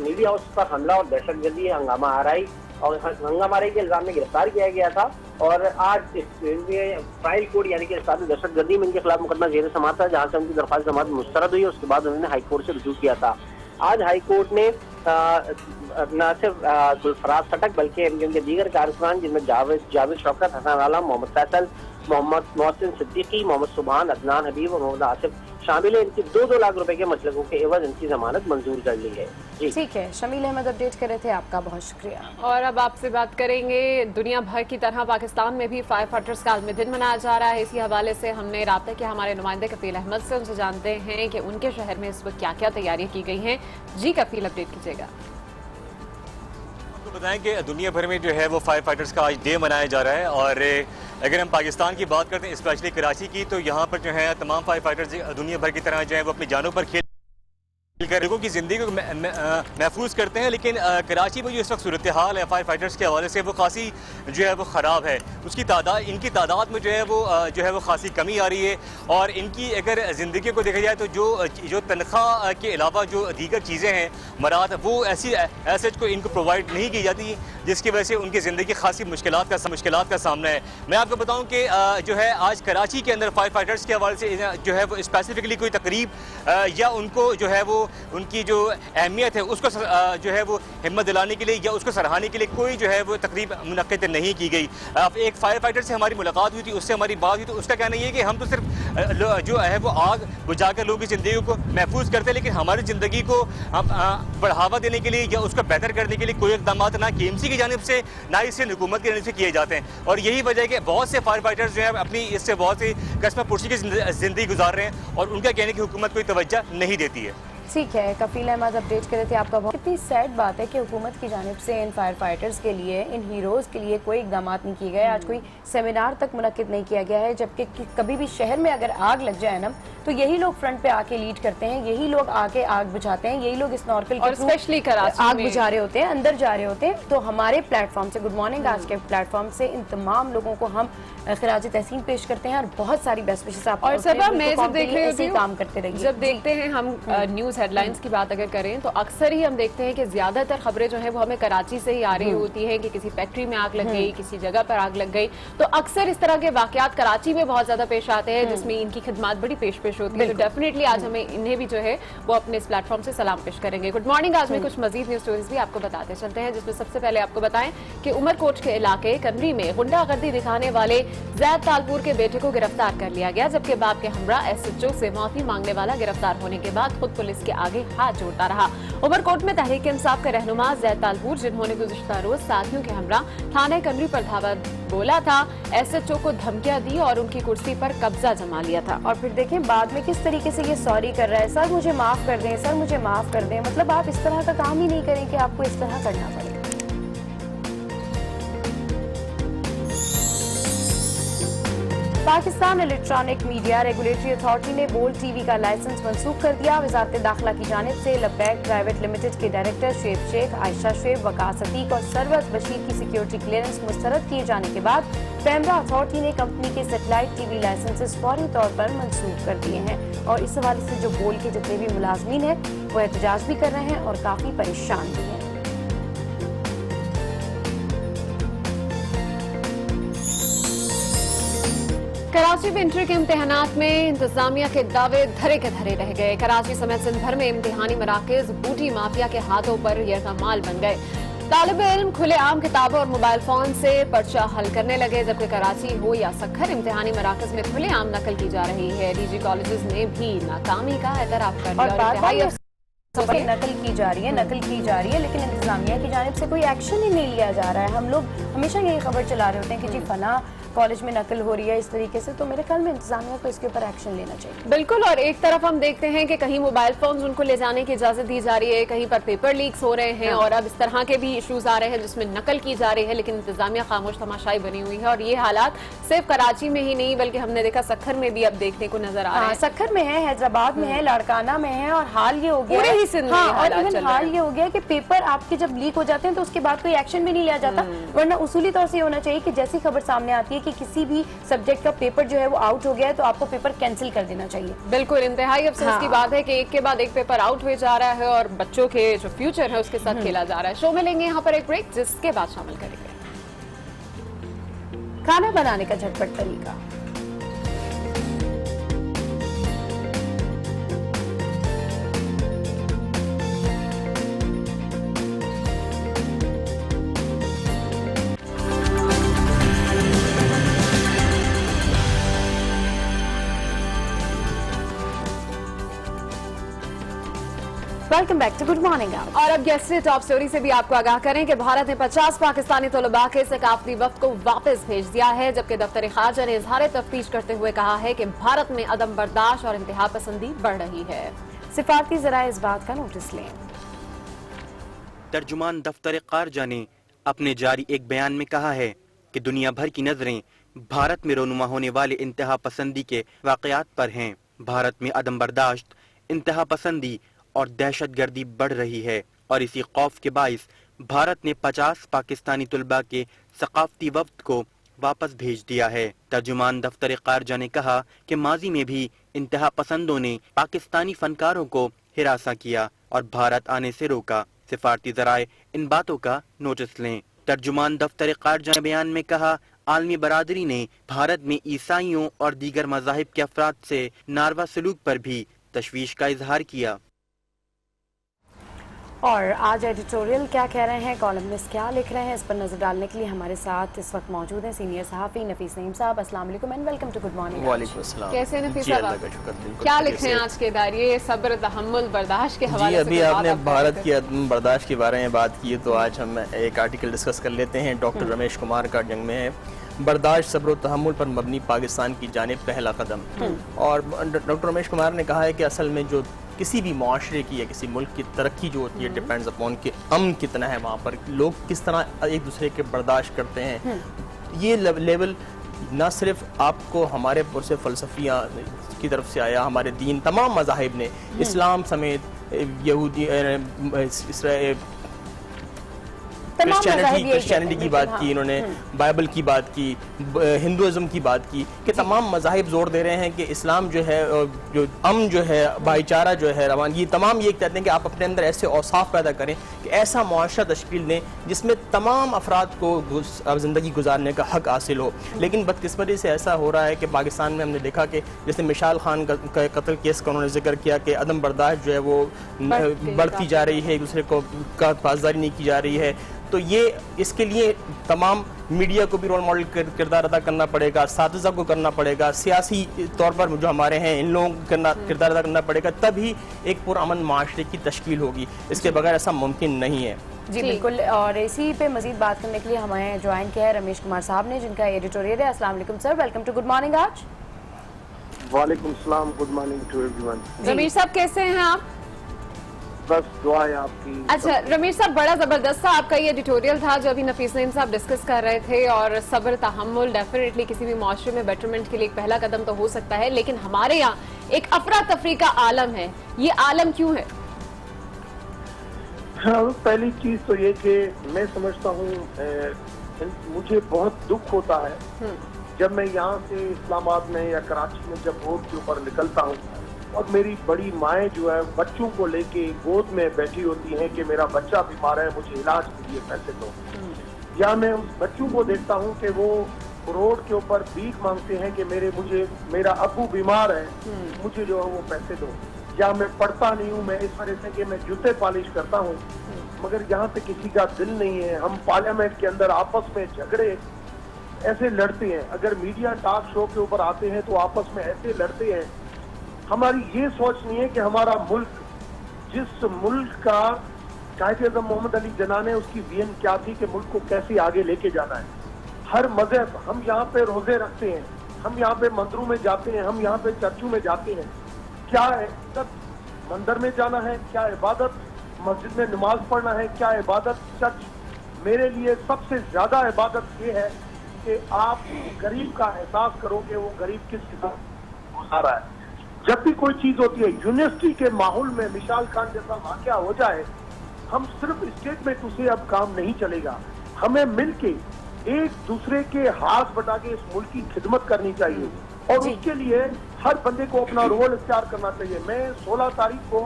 मीडिया हाउस पर हमला और दहशतगर्दी हंगामा आराई और हंगामा आराई के इल्जाम में गिरफ्तार किया गया था और आज ट्रायल कोर्ट यानी कि दहशतगर्दी में इनके खिलाफ मुकदमा जेर समाअत था, जहाँ से उनकी दरख्वास्त जमात मुस्तरद हुई। उसके बाद उन्होंने हाई कोर्ट से रुजू किया था। आज हाई कोर्ट ने न सिर्फ गुलफराज खटक बल्कि MKM के दीगर कारकुनान जिनमें जावेद शौकत, हसन आलम, मोहम्मद फैसल मोहम्मद मोहसिन सिद्दीकी, मोहम्मद सुभान, अदनान हबीब और मोहम्मद आसिफ शामिल है। इनकी 2-2 लाख रुपए के मसलकों के एवज इनकी जमानत मंजूर कर ली है। जी ठीक है, शमील अहमद अपडेट कर रहे थे, आपका बहुत शुक्रिया। और अब आपसे बात करेंगे, दुनिया भर की तरह पाकिस्तान में भी फायर फाइटर्स का आलमी दिन मनाया जा रहा है। इसी हवाले से हमने राब्ता किया हमारे नुमाइंदे कफील अहमद से, उनसे जानते हैं कि उनके शहर में इस वक्त क्या क्या तैयारियां की गई हैं। जी कफील, अपडेट कीजिएगा। आपको बताएं कि दुनिया भर में जो है वो फायर फाइटर्स का आज डे मनाया जा रहा है। और अगर हम पाकिस्तान की बात करते हैं, स्पेशली कराची की, तो यहाँ पर जो है तमाम फायर फाइटर्स दुनिया भर की तरह जो है वो अपनी जानों पर खेल कर लोगों की ज़िंदगी को महफूज करते हैं। लेकिन कराची में जो इस वक्त सूरत हाल है फायर फाइटर्स के हवाले से, वो खासी जो है वो ख़राब है। उसकी तादाद, इनकी तादाद में जो है वो खासी कमी आ रही है। और इनकी अगर ज़िंदगी को देखा जाए तो जो तनख्वाह के अलावा जो दीगर चीज़ें हैं, मराद, वो ऐसी एसेट को इनको प्रोवाइड नहीं की जाती, जिसकी वजह से उनकी ज़िंदगी खासी मुश्किलात का सामना है। मैं आपको बताऊँ कि जो है आज कराची के अंदर फायर फाइटर्स के हवाले से जो है वो स्पेसिफिकली कोई तकरीब या उनको जो है वो उनकी जो अहमियत है उसको जो है वो हिम्मत दिलाने के लिए या उसको सराहने के लिए कोई जो है वो तकरीब मुनक्किद नहीं की गई। अब एक फायर फाइटर से हमारी मुलाकात हुई थी, उससे हमारी बात हुई, तो उसका कहना ये है कि हम तो सिर्फ जो है वो आग बुझाकर लोगों की ज़िंदगी को महफूज करते हैं, लेकिन हमारी ज़िंदगी को बढ़ावा देने के लिए या उसको बेहतर करने के लिए कोई इकदाम ना KMC की जानिब से ना ही सिंध हुकूमत की जानिब से किए जाते हैं। और यही वजह है कि बहुत से फायर फाइटर्स जो है अपनी इससे बहुत सी कस्म पुरसी की ज़िंदगी गुजार रहे हैं और उनका कहने की हुकूमत कोई तवज्जो नहीं देती है। ठीक है, कफील अहमद अपडेट कर रहे थे, आपका बहुत। कितनी सैड बात है कि हुकूमत की जानिब से इन फायर फाइटर्स के लिए, इन हीरोज़ के लिए कोई इकदाम नहीं किए गए। आज कोई सेमिनार तक मुनक्किद नहीं किया गया है, जबकि कभी भी शहर में अगर आग लग जाए ना, तो यही लोग फ्रंट पे आके लीड करते हैं, यही लोग आके आग बुझाते हैं, यही लोग स्नॉर्कल और स्पेशली कराची आग बुझा रहे होते हैं, अंदर जा रहे होते हैं। तो हमारे प्लेटफॉर्म से, गुड मॉर्निंग आज के प्लेटफॉर्म से इन तमाम लोगों को हम खिराज तहसीन पेश करते हैं और बहुत सारी बेस्ट विशेष आप और सब मैं जब देख रही हूँ काम करते रहिए। जब देखते हैं हम न्यूज़ हेडलाइंस की बात अगर करें तो अक्सर ही हम देखते हैं कि ज्यादातर खबरें जो है वो हमें कराची से ही आ रही होती हैं कि किसी फैक्ट्री में आग लग गई, किसी जगह पर आग लग गई। तो अक्सर इस तरह के वाकयात कराची में बहुत ज्यादा पेश आते हैं जिसमें इनकी खिदमत बड़ी पेश होती है। तो डेफिनेटली आज हमें इन्हें भी जो है वो अपने इस प्लेटफॉर्म से सलाम पेश करेंगे। गुड मॉर्निंग, आज में कुछ मजीद न्यूज स्टोरीज भी आपको बताते चलते हैं, जिसमें सबसे पहले आपको बताएं कि उमरकोट के इलाके कनरी में गुंडागर्दी दिखाने वाले जैद तालपुर के बेटे को गिरफ्तार कर लिया गया, जबकि बाप के हमरा SHO से माफी मांगने वाला गिरफ्तार होने के बाद खुद पुलिस के आगे हाथ जोड़ता रहा। उमरकोट में तहरीक इंसाफ के रहनुमा जैद तालपुर, जिन्होंने गुज़िश्ता रोज साथियों के हमरा थाने कनरी पर धावा बोला था, SHO को धमकियां दी और उनकी कुर्सी पर कब्जा जमा लिया था। और फिर देखें बाद में किस तरीके से ये सॉरी कर रहा है, सर मुझे माफ कर दें, सर मुझे माफ कर दें। मतलब आप इस तरह का काम ही नहीं करें कि आपको इस तरह करना पड़े। Pakistan electronic media regulatory authority ने बोल्ड TV का लाइसेंस मंसूख कर दिया। वजारत दाखिला की जानिब से लब्बैक प्राइवेट लिमिटेड के डायरेक्टर शुएब शेख, आयशा शुएब, वकास अतीक और सरवत बशीर की सिक्योरिटी क्लियरेंस मुस्तरद किए जाने के बाद पैमरा अथॉरिटी ने कंपनी के सेटेलाइट TV लाइसेंसेस फौरी तौर पर मंसूख कर दिए हैं। और इस हवाले से जो बोल्ड के जितने भी मुलाजमीन हैं वो एहतजाज भी कर रहे हैं और काफी परेशान भी हैं। कराची में इंटर के इम्तिहानात में इंतजामिया के दावे धरे के धरे रह गए। कराची समेत सिंध भर में इम्तिहानी मराकज बूटी माफिया के हाथों पर यरगमाल बन गए। तालिब इल्म खुले आम किताबों और मोबाइल फोन से पर्चा हल करने लगे, जबकि कराची हो या सक्खर इम्तिहानी मराकज में खुले आम नकल की जा रही है। DG कॉलेजेस ने भी नाकामी का एतराफ कर लिया और नकल की जा रही है, लेकिन इंतजामिया की जानिब से कोई एक्शन ही नहीं लिया जा रहा है। हम लोग हमेशा यही खबर चला रहे होते हैं कि जी फला कॉलेज में नकल हो रही है इस तरीके से, तो मेरे ख्याल में इंतजामिया को इसके ऊपर एक्शन लेना चाहिए। बिल्कुल। और एक तरफ हम देखते हैं कि कहीं मोबाइल फोन उनको ले जाने की इजाजत दी जा रही है, कहीं पर पेपर लीक्स हो रहे हैं और अब इस तरह के भी इश्यूज आ रहे हैं जिसमें नकल की जा रही है, लेकिन इंतजामिया खामोश तमाशाई बनी हुई है। और ये हालात सिर्फ कराची में ही नहीं बल्कि हमने देखा सक्खर में भी अब देखने को नजर आ रहा है। सक्खर में है, हैदराबाद में है, लाड़काना में है और हाल ये हो गया पूरे ही सिंध में हाल ये हो गया कि पेपर आपके जब लीक हो जाते हैं तो उसके बाद कोई एक्शन भी नहीं लिया जाता। वरना उसूली तौर से होना चाहिए कि जैसी खबर सामने आती है कि किसी भी सब्जेक्ट का पेपर जो है वो आउट हो गया है तो आपको पेपर कैंसिल कर देना चाहिए। बिल्कुल, इंतहाई अफसोस की बात है कि एक के बाद एक पेपर आउट हुए जा रहा है और बच्चों के जो फ्यूचर है उसके साथ खेला जा रहा है। शो में लेंगे यहाँ पर एक ब्रेक, जिसके बाद शामिल करेंगे खाना बनाने का झटपट तरीका। Welcome back to good morning. और अब गेस्ट टॉप स्टोरी से भी आपको आगाह करें कि भारत ने 50 पाकिस्तानी तलबा के सकाफती वफ्द को वापस भेज दिया है, जबकि दफ्तर खारजा ने इजहार तफ्तीश करते हुए कहा है कि भारत में अदम बर्दाश्त और इंतहा पसंदी बढ़ रही है। सिफारती जराए इस बात का नोटिस लें। तर्जुमान दफ्तर खारजा ने अपने जारी एक बयान में कहा है कि दुनिया भर की नजरें भारत में रोनुमा होने वाले इंतहा पसंदी के वाकयात पर हैं। भारत में अदम बर्दाश्त, इंतहा पसंदी और दहशतगर्दी बढ़ रही है और इसी खौफ के बाइस भारत ने 50 पाकिस्तानी तलबा के सकाफती वफ्द को वापस भेज दिया है। तर्जुमान दफ्तर खारजा ने कहा कि माजी में भी इंतहा पसंदों ने पाकिस्तानी फनकारों को हिरासा किया और भारत आने से रोका। सिफारती जराए इन बातों का नोटिस लें। तर्जुमान दफ्तर खारजा ने बयान में कहा, आलमी बरादरी ने भारत में ईसाइयों और दीगर मज़ाहिब के अफराद से नारवा सलूक पर भी तशवीश का इजहार किया। और आज एडिटोरियल क्या कह रहे हैं, कॉलमनिस्ट क्या लिख रहे हैं, इस पर नजर डालने के लिए हमारे साथ इस वक्त मौजूद हैं सीनियर सहाफ़ी नफीस नईम साहब। अस्सलाम वालेकुम and welcome to good morning. वालेकुम अस्सलाम। कैसे नफीस साहब, क्या लिख रहे हैं आज के दायरे सब्र तहम्मुल बर्दाश्त के हवाले से? अभी आपने भारत की अदम बर्दाश्त के बारे में बात की है, तो आज हम एक आर्टिकल डिस्कस कर लेते हैं। डॉक्टर रमेश कुमार का जंग में है, बर्दाश्त, सब्र और तहम्मुल पर मबनी पाकिस्तान की जानिब पहला कदम। और डॉक्टर रमेश कुमार ने कहा है कि असल में जो किसी भी माशरे की या किसी मुल्क की तरक्की जो होती है डिपेंड्स अपॉन कि अमन कितना है, वहाँ पर लोग किस तरह एक दूसरे के बर्दाश्त करते हैं। ये लेवल ना सिर्फ आपको हमारे पुरसे फ़लसफियाँ की तरफ से आया, हमारे दीन तमाम मज़ाहिब ने, इस्लाम समेत यहूदी क्रिश्चियनिटी की बात की, इन्होंने बाइबल की बात की, हिंदुइज्म की बात की, कि तमाम मज़ाहिब जोर दे रहे हैं कि इस्लाम जो है, जो अमन जो है, भाईचारा जो है, रवान, ये तमाम ये कहते हैं कि आप अपने अंदर ऐसे औसाफ पैदा करें कि ऐसा मुआशरा तश्कील दें जिसमें तमाम अफराद को ज़िंदगी गुजारने का हक हासिल हो। लेकिन बदकिस्मती से ऐसा हो रहा है कि पाकिस्तान में हमने देखा कि जैसे मिशाल खान का कत्ल केस का उन्होंने जिक्र किया कि अदम बर्दाश्त जो है वो बढ़ती जा रही है, एक दूसरे को का पासदारी नहीं की जा रही है। तो ये इसके लिए तमाम मीडिया को भी रोल मॉडल किरदार अदा करना पड़ेगा, असातिज़ा को करना पड़ेगा, सियासी तौर पर जो हमारे हैं इन लोगों को किरदार अदा करना पड़ेगा, तभी एक पुरअमन माशरे की तश्कील होगी। इसके बगैर ऐसा मुमकिन नहीं है। जी बिल्कुल। और इसी पे मजीद बात करने के लिए हमें ज्वाइन किया है रमेश कुमार साहब ने, जिनका एडिटोरियल है। अस्सलाम वालेकुम sir, welcome to good morning. आज वालेकुम सलाम, good morning to everyone. Ramesh साहब कैसे हैं आप? बस दुआ है आपकी। अच्छा रमेश साहब, बड़ा जबरदस्त था आपका ये एडिटोरियल था जो अभी नफीस नईम साहब डिस्कस कर रहे थे। और सब्र तहम्मुल डेफिनेटली किसी भी माशरे में बेटरमेंट के लिए एक पहला कदम तो हो सकता है, लेकिन हमारे यहाँ एक अफरा तफरी का आलम है। ये आलम क्यों है? हाँ, पहली चीज तो ये कि मैं समझता हूँ, मुझे बहुत दुख होता है जब मैं यहाँ से इस्लामाबाद में या कराची में जब रोड के ऊपर निकलता हूँ और मेरी बड़ी माएँ जो है बच्चों को लेके गोद में बैठी होती हैं कि मेरा बच्चा बीमार है, मुझे इलाज के लिए पैसे दो। या मैं उस बच्चों को देखता हूँ कि वो रोड के ऊपर भीख मांगते हैं कि मेरा अब्बू बीमार है, मुझे जो है वो पैसे दो। या मैं पढ़ता नहीं हूँ, मैं इस वजह से कि मैं जूते पॉलिश करता हूँ, मगर यहाँ पे किसी का दिल नहीं है। हम पार्लियामेंट के अंदर आपस में झगड़े ऐसे लड़ते हैं, अगर मीडिया टॉक शो के ऊपर आते हैं तो आपस में ऐसे लड़ते हैं। हमारी ये सोच नहीं है कि हमारा मुल्क, जिस मुल्क का कायद-ए-आज़म मोहम्मद अली जिन्ना ने उसकी विजन क्या थी कि मुल्क को कैसे आगे लेके जाना है। हर मजहब, हम यहाँ पे रोजे रखते हैं, हम यहाँ पे मंदिरों में जाते हैं, हम यहाँ पे चर्चों में जाते हैं। क्या इबादत मंदिर में जाना है, क्या इबादत मस्जिद में नमाज पढ़ना है, क्या इबादत चर्च? मेरे लिए सबसे ज्यादा इबादत ये है कि आप गरीब का एहसास करो कि वो गरीब किस किस्म गुजार रहा है। जब भी कोई चीज होती है, यूनिवर्सिटी के माहौल में मिसाल खान जैसा वाकया हो जाए, हम सिर्फ स्टेटमेंट से अब काम नहीं चलेगा। हमें मिलके एक दूसरे के हाथ बटा के इस मुल्क की खिदमत करनी चाहिए और उसके लिए हर बंदे को अपना रोल इख्तियार करना चाहिए। मैं 16 तारीख को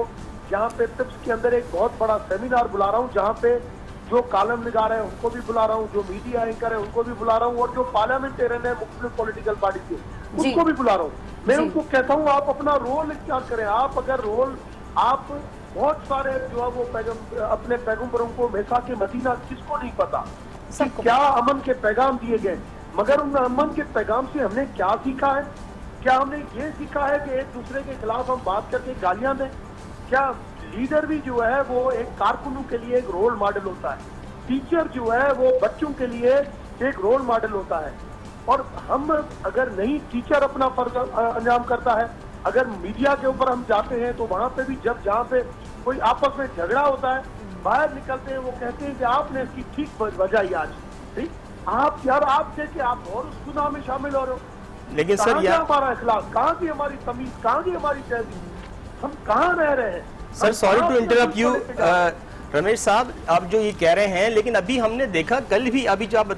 यहाँ पे टिप्स के अंदर एक बहुत बड़ा सेमिनार बुला रहा हूँ, जहाँ पे जो कॉलम निगार है उनको भी बुला रहा हूँ, जो मीडिया एंकर है उनको भी बुला रहा हूँ और जो पार्लियामेंटेरियन है मुख्तलिफ पॉलिटिकल पार्टी के उनको भी बुला रहा हूँ। मैं उनको कहता हूँ आप अपना रोल इख्तियार करें। आप अगर रोल, आप बहुत सारे जो है वो अपने पैगम्बरों को मैसा के मदीना, किसको नहीं पता कि क्या अमन के पैगाम दिए गए, मगर उन अमन के पैगाम से हमने क्या सीखा है? क्या हमने ये सीखा है कि एक दूसरे के खिलाफ हम बात करके गालियां दें? क्या लीडर भी जो है वो एक कारकुनों के लिए एक रोल मॉडल होता है, टीचर जो है वो बच्चों के लिए एक रोल मॉडल होता है। और हम अगर नहीं टीचर अपना फर्ज अंजाम करता है, अगर मीडिया के ऊपर हम जाते हैं तो वहां पे भी जब जहाँ पे कोई आपस में झगड़ा होता है, बाहर निकलते हैं वो कहते हैं कि आपने इसकी ठीक बजाई आज, ठीक आप यार आप थे कि आप और उस गुनाह में शामिल हो रहे हो। लेकिन सर यार हमारा इखलाक, कहाँ की हमारी तमीज, कहाँ की हमारी तहजीब, हम कहाँ रह रहे हैं? Sir sorry to interrupt you Ramesh साहब, आप जो ये कह रहे हैं, लेकिन अभी हमने देखा कल भी, अभी जो आप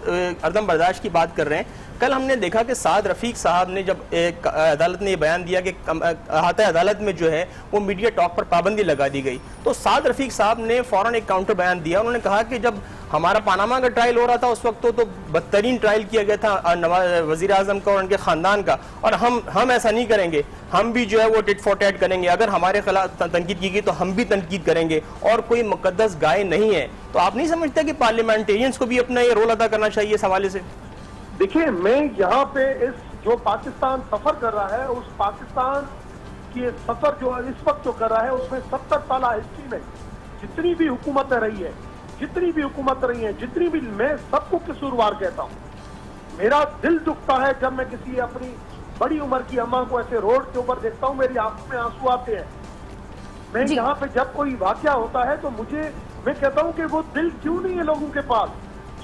अदम बर्दाश्त की बात कर रहे हैं, कल हमने देखा कि साद रफीक साहब ने जब अदालत ने ये बयान दिया कि अहाता अदालत में जो है वो मीडिया टॉक पर पाबंदी लगा दी गई, तो साद रफीक साहब ने फौरन एक काउंटर बयान दिया। उन्होंने कहा कि जब हमारा पानामा का ट्रायल हो रहा था उस वक्त तो बदतरीन ट्रायल किया गया था वजीर आजम का और उनके खानदान का, और हम ऐसा नहीं करेंगे, हम भी जो है वो टिट फॉर टैट करेंगे, अगर हमारे खिलाफ तनकीद की गई तो हम भी तनकीद करेंगे, और कोई मुकद्दस गाय नहीं है। तो आप नहीं समझते कि पार्लियामेंटेरियंस को भी अपना ये रोल अदा करना चाहिए इस हवाले से? देखिए, मैं यहाँ पे इस जो पाकिस्तान सफर कर रहा है, उस पाकिस्तान की सफर जो इस वक्त जो कर रहा है उसमें 70 साल हिस्ट्री में जितनी भी हुकूमतें रही है, जितनी भी हुकूमत रही है, जितनी भी, मैं सबको कसूरवार कहता हूँ। मेरा दिल दुखता है जब मैं किसी अपनी बड़ी उम्र की अम्मा को ऐसे रोड के ऊपर देखता हूँ, मेरी आंखों में आंसू आते हैं। मैं यहाँ पे जब कोई वाकया होता है तो मैं कहता हूँ कि वो दिल क्यों नहीं है लोगों के पास,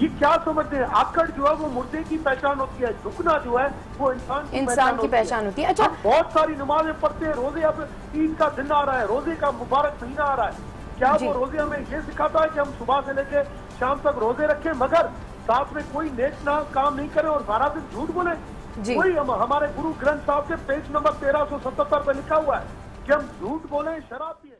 ये क्या समझते हैं? आकड़ जो है वो मुर्दे की पहचान होती है, झुकना जो है वो इंसान की पहचान होती है। अच्छा, बहुत सारी नमाजें पढ़ते हैं, रोजे, अब ईद का दिन आ रहा है, रोजे का मुबारक महीना आ रहा है, क्या वो रोजे हमें ये सिखाता है कि हम सुबह से लेके शाम तक रोजे रखें मगर साथ में कोई नेक ना काम नहीं करें और सारा दिन झूठ बोले? कोई हमारे गुरु ग्रंथ साहब के पेज नंबर 1377 पे लिखा हुआ है कि हम झूठ बोले, शराब पिए।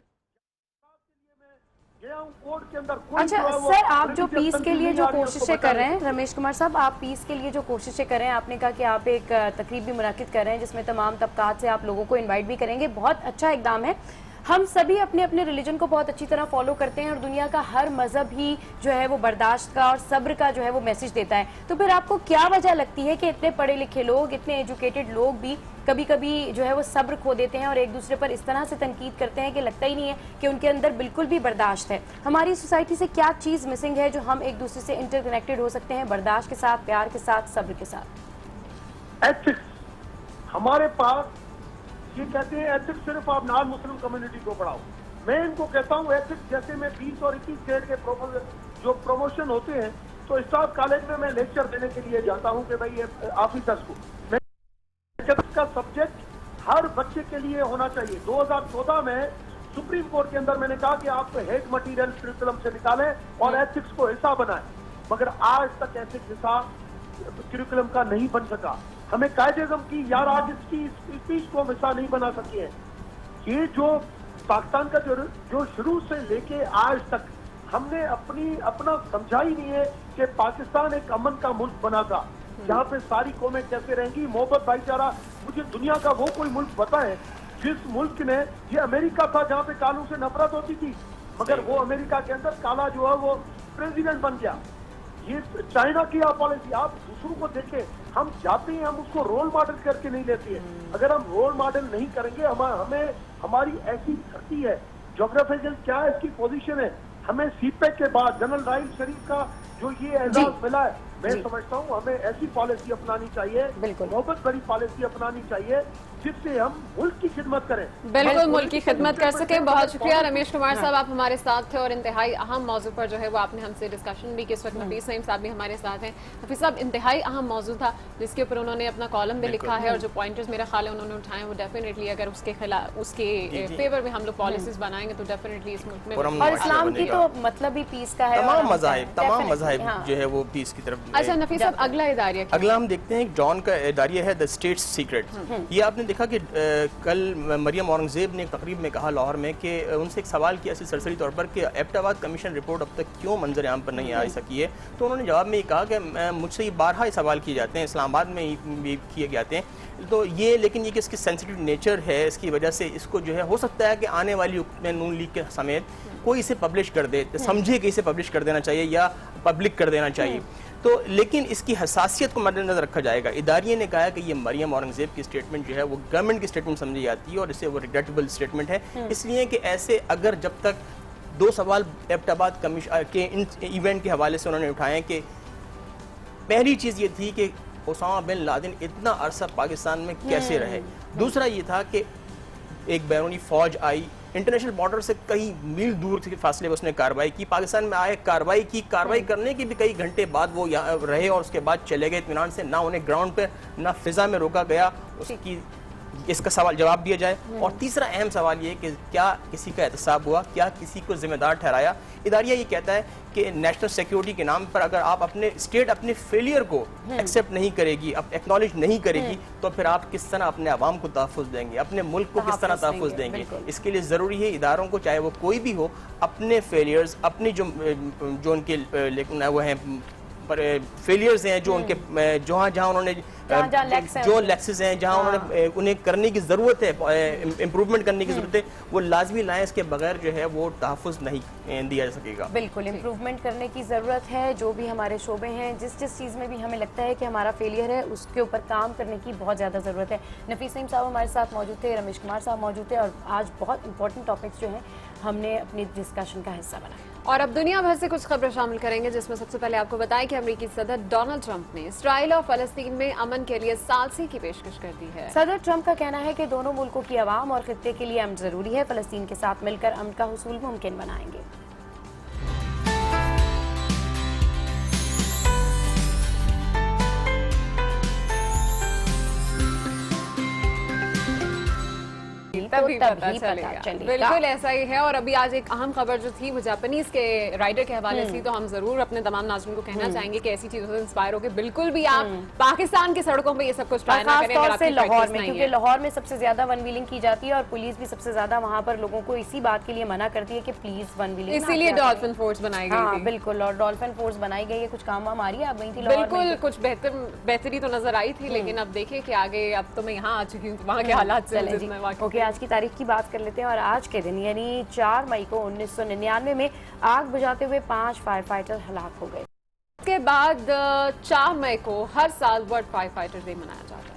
अच्छा सर, आप जो पीस के लिए जो कोशिशें कर रहे हैं, रमेश कुमार साहब, आप पीस के लिए जो कोशिशें कर रहे हैं, आपने कहा कि आप एक तकरीब भी मुनाकिद कर रहे हैं जिसमें तमाम तबकात से आप लोगों को इनवाइट भी करेंगे, बहुत अच्छा इकदाम है। हम सभी अपने अपने रिलीजन को बहुत अच्छी तरह फॉलो करते हैं और दुनिया का हर मजहब ही जो है वो बर्दाश्त का और सब्र का जो है वो मैसेज देता है। तो फिर आपको क्या वजह लगती है कि इतने पढ़े लिखे लोग, इतने एजुकेटेड लोग भी कभी कभी जो है वो सब्र खो देते हैं और एक दूसरे पर इस तरह से तनकीद करते हैं कि लगता ही नहीं है कि उनके अंदर बिल्कुल भी बर्दाश्त है? हमारी सोसाइटी से क्या चीज़ मिसिंग है जो हम एक दूसरे से इंटरकनेक्टेड हो सकते हैं बर्दाश्त के साथ, प्यार के साथ, सब्र के साथ? एथिक्स हमारे पास, ये कहते हैं एथिक्स सिर्फ आप नॉन मुस्लिम कम्युनिटी को पढ़ाओ। मैं इनको कहता हूँ एथिक्स, जैसे मैं 20 और 21 ग्रेड के जो प्रमोशन होते हैं तो स्टाफ कॉलेज में मैं लेक्चर देने के लिए जाता हूँ कि भाई ऑफिसर्स को, मैं एथिक्स का सब्जेक्ट हर बच्चे के लिए होना चाहिए। 2014 में सुप्रीम कोर्ट के अंदर मैंने कहा कि आप हेट मटीरियल करिकुलम से निकालें और एथिक्स को हिस्सा बनाएं, मगर आज तक एथिक्स हिस्सा करिकुलम का नहीं बन सका। हमें कायदे-ए-आज़म की यार आज इसकी स्पीच को हम हिस्सा नहीं बना सके हैं। ये जो पाकिस्तान का जो शुरू से लेके आज तक हमने अपना समझा ही नहीं है कि पाकिस्तान एक अमन का मुल्क बना था जहाँ पे सारी कौमें कैसे रहेंगी, मोहब्बत, भाईचारा। मुझे दुनिया का वो कोई मुल्क बताएं जिस मुल्क ने, ये अमेरिका था जहाँ पे कालों से नफरत होती थी, मगर वो अमेरिका के अंदर काला जो है वो प्रेसिडेंट बन गया। ये चाइना की पॉलिसी, आप दूसरों को देखें, हम जाते हैं, हम उसको रोल मॉडल करके नहीं लेते हैं। अगर हम रोल मॉडल नहीं करेंगे, हमें हमारी ऐसी धरती है, ज्योग्राफिकल क्या है इसकी पोजीशन है, हमें सीपेक के बाद जनरल राइल शरीफ का जो ये एजाज मिला है, मैं समझता हूँ हमें ऐसी पॉलिसी अपनानी चाहिए, बहुत बड़ी पॉलिसी अपनानी चाहिए जिससे हम मुल्क की खिदमत करें। बिल्कुल मुल्क की खिदमत कर सके। बहुत शुक्रिया रमेश कुमार साहब, आप हमारे साथ थे और इंतहाई अहम मौजू पर जो है वो आपने हमसे डिस्कशन भी की। इस वक्त नफीस नईम साहब भी हमारे साथ हैं। नफीस साहब, इंतहाई अहम मौजू था जिसके ऊपर उन्होंने अपना कॉलम भी लिखा है और जो पॉइंटर्स मेरा ख्याल है उन्होंने उठाए वो डेफिनेटली अगर उसके खिलाफ, उसके फेवर में हम लोग पॉलिसीज बनाएंगे तो डेफिनेटली इस मुल्क में, और इस्लाम की तो मतलब ही पीस का है, तमाम मज़ाहिब जो है वो पीस की तरफ। अच्छा नफीस साहब, अगला हम देखते हैं जॉन का इदारिया है द स्टेट सीक्रेट। ये आपने देखा कि कल मरियम औरंगजेब ने एक तकरीब में कहा लाहौर में कि उनसे एक सवाल किया ऐसे सरसरी तौर पर कि एबटाबाद कमीशन रिपोर्ट अब तक क्यों मंजर आम पर नहीं आ सकी है, तो उन्होंने जवाब में ये कहा कि मुझसे ये बारहा सवाल किए जाते हैं, इस्लामाबाद में भी किए जाते हैं, तो ये लेकिन ये कि इसकी सेंसिटिव नेचर है, इसकी वजह से इसको जो है हो सकता है कि आने वाली नून लीग के समेत कोई इसे पब्लिश कर दे, समझे कि इसे पब्लिश कर देना चाहिए या पब्लिक कर देना चाहिए। तो लेकिन इसकी हसासियत को मद्देनजर रखा जाएगा। इदारिये ने कहा कि ये मरियम औरंगजेब की स्टेटमेंट जो है वो गवर्नमेंट की स्टेटमेंट समझी जाती है और इसे वो रिग्रेटेबल स्टेटमेंट है, इसलिए कि ऐसे अगर जब तक दो सवाल एबटाबाद के इन इवेंट के हवाले से उन्होंने उठाए कि पहली चीज़ ये थी कि ओसामा बिन लादेन इतना अरसा पाकिस्तान में कैसे रहे, दूसरा ये था कि एक बैरूनी फौज आई, इंटरनेशनल बॉर्डर से कई मील दूर के फासले में उसने कार्रवाई की, पाकिस्तान में आए, कार्रवाई करने के भी कई घंटे बाद वो यहाँ रहे और उसके बाद चले गए इत्मीनान से, ना उन्हें ग्राउंड पे ना फिजा में रोका गया, उसकी इसका सवाल जवाब दिया जाए। और तीसरा अहम सवाल ये कि क्या किसी का एहतसाब हुआ, क्या किसी को जिम्मेदार ठहराया। इदारिया ये कहता है कि नेशनल सिक्योरिटी के नाम पर अगर आप स्टेट अपने फेलियर को एक्सेप्ट नहीं करेगी, अब एक्नॉलेज नहीं करेगी, तो फिर आप किस तरह अपने आवाम को तहफ़्फ़ुज़ देंगे, अपने मुल्क को किस तरह तहफ़्फ़ुज़ देंगे। इसके लिए ज़रूरी है इदारों को, चाहे वो कोई भी हो, अपने फेलियर्स, अपनी जो उनके वो हैं फेलियर्स हैं, जो उनके जहाँ उन्होंने जो लैक्सेस हैं, जहाँ उन्होंने उन्हें करने की ज़रूरत है, इम्प्रूवमेंट करने की ज़रूरत है, वो लाजमी लाएं, इसके बगैर जो है वो तहफ़्फ़ुज़ नहीं दिया जा सकेगा। बिल्कुल इम्प्रूवमेंट करने की ज़रूरत है। जो भी हमारे शोबे हैं, जिस चीज़ में भी हमें लगता है कि हमारा फेलियर है, उसके ऊपर काम करने की बहुत ज़्यादा ज़रूरत है। नफीस नईम साहब हमारे साथ मौजूद थे, रमेश कुमार साहब मौजूद थे और आज बहुत इंपॉर्टेंट टॉपिक्स जो हैं हमने अपनी डिस्कशन का हिस्सा बनाया। और अब दुनिया भर से कुछ खबरें शामिल करेंगे, जिसमें सबसे पहले आपको बताएं कि अमेरिकी सदर डोनाल्ड ट्रंप ने इसराइल और फलस्तीन में अमन के लिए सालसी की पेशकश कर दी है। सदर ट्रंप का कहना है कि दोनों मुल्कों की आवाम और खित्ते के लिए अमन जरूरी है, फलस्तीन के साथ मिलकर अमन का हुसूल मुमकिन बनाएंगे। तभी पता चलेगा। बिल्कुल ऐसा ही है। और अभी आज एक अहम खबर जो थी वो जापानीज के राइडर के हवाले से, तो हम जरूर अपने तमाम नाज़रीन को कहना चाहेंगे कि ऐसी चीजों से इंस्पायर होकर बिल्कुल भी आप पाकिस्तान की सड़कों पे ये सब कुछ ट्राई ना करें। खासतौर से लाहौर में, क्योंकि लाहौर में सबसे ज्यादा वन व्हीलिंग की जाती है और पुलिस भी सबसे ज्यादा वहाँ पर लोगों को इसी बात के लिए मना करती है कि प्लीज वन व्हीलिंग, इसीलिए डॉल्फिन फोर्स बनाई गई थी। बिल्कुल, और डॉल्फिन फोर्स बनाई गई है। कुछ काम वाम आ रही है, आप गई थी? बिल्कुल, कुछ बेहतरी तो नजर आई थी, लेकिन अब देखें कि आगे, अब तो मैं यहाँ आ चुकी हूँ, वहाँ के हालात ओके, आज की तारीख की बात कर लेते हैं। और आज के दिन यानी 4 मई को 1999 में आग बुझाते हुए 5 फायर फाइटर हलाक हो गए। इसके बाद 4 मई को हर साल वर्ल्ड फायर फाइटर डे मनाया जाता है।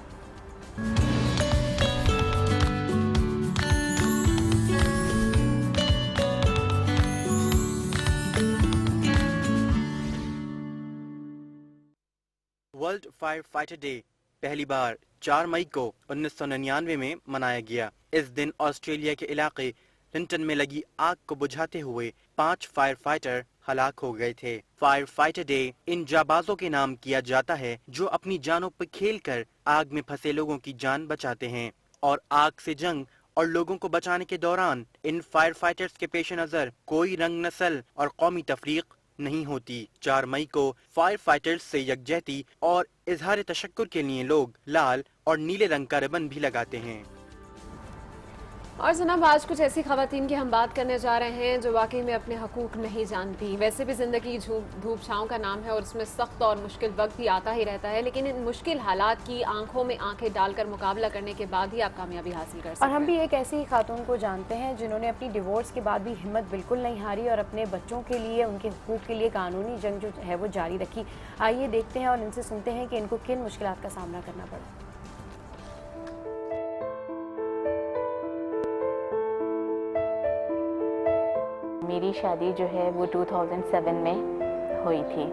वर्ल्ड फायर फाइटर डे पहली बार 4 मई को 1999 में मनाया गया। इस दिन ऑस्ट्रेलिया के इलाके लिंटन में लगी आग को बुझाते हुए 5 फायर फाइटर हलाक हो गए थे। फायर फाइटर डे इन जाबाजों के नाम किया जाता है जो अपनी जानों पर खेलकर आग में फंसे लोगों की जान बचाते हैं, और आग से जंग और लोगों को बचाने के दौरान इन फायर फाइटर्स के पेश नजर कोई रंग, नस्ल और कौमी तफरीक नहीं होती। 4 मई को फायर फाइटर्स से यकजहती और इजहार तशक्कुर के लिए लोग लाल और नीले रंग का रिबन भी लगाते हैं। और जनाब, आज कुछ ऐसी खवातीन की हम बात करने जा रहे हैं जो वाकई में अपने हकूक नहीं जानती। वैसे भी जिंदगी धूप छाँव का नाम है और उसमें सख्त और मुश्किल वक्त भी आता ही रहता है, लेकिन इन मुश्किल हालात की आंखों में आंखें डालकर मुकाबला करने के बाद ही आप कामयाबी हासिल कर सकते हैं। और हम भी एक ऐसी खातून को जानते हैं जिन्होंने अपनी डिवोर्स के बाद भी हिम्मत बिल्कुल नहीं हारी और अपने बच्चों के लिए, उनके हकूक के लिए कानूनी जंग जो है वो जारी रखी। आइए देखते हैं और इनसे सुनते हैं कि इनको किन मुश्किलात का सामना करना पड़ा। मेरी शादी जो है वो 2007 में हुई थी।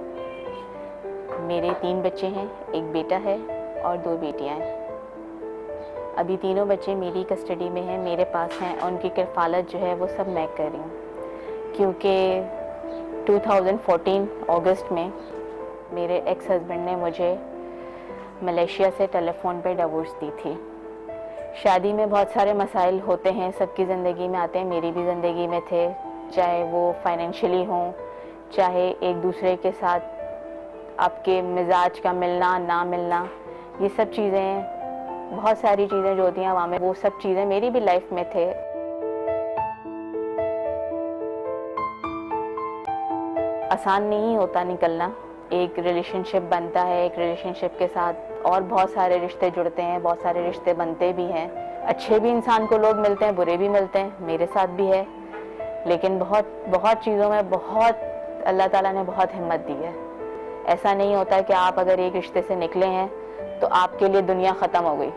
मेरे 3 बच्चे हैं, एक बेटा है और 2 बेटियां हैं। अभी तीनों बच्चे मेरी कस्टडी में हैं, मेरे पास हैं, और उनकी किफ़ालत जो है वो सब मैं कर रही हूँ। क्योंकि 2014 अगस्त में मेरे एक्स हस्बैंड ने मुझे मलेशिया से टेलीफोन पे डिवोर्स दी थी। शादी में बहुत सारे मसाइल होते हैं, सबकी ज़िंदगी में आते हैं, मेरी भी ज़िंदगी में थे, चाहे वो फाइनेंशियली हों, चाहे एक दूसरे के साथ आपके मिजाज का मिलना ना मिलना, ये सब चीज़ें, बहुत सारी चीज़ें जो होती हैं वहाँ में, वो सब चीज़ें मेरी भी लाइफ में थे। आसान नहीं होता निकलना। एक रिलेशनशिप बनता है, एक रिलेशनशिप के साथ और बहुत सारे रिश्ते जुड़ते हैं, बहुत सारे रिश्ते बनते भी हैं। अच्छे भी इंसान को लोग मिलते हैं, बुरे भी मिलते हैं, मेरे साथ भी है। लेकिन बहुत चीज़ों में बहुत अल्लाह ताला ने बहुत हिम्मत दी है। ऐसा नहीं होता कि आप अगर एक रिश्ते से निकले हैं तो आपके लिए दुनिया ख़त्म हो गई।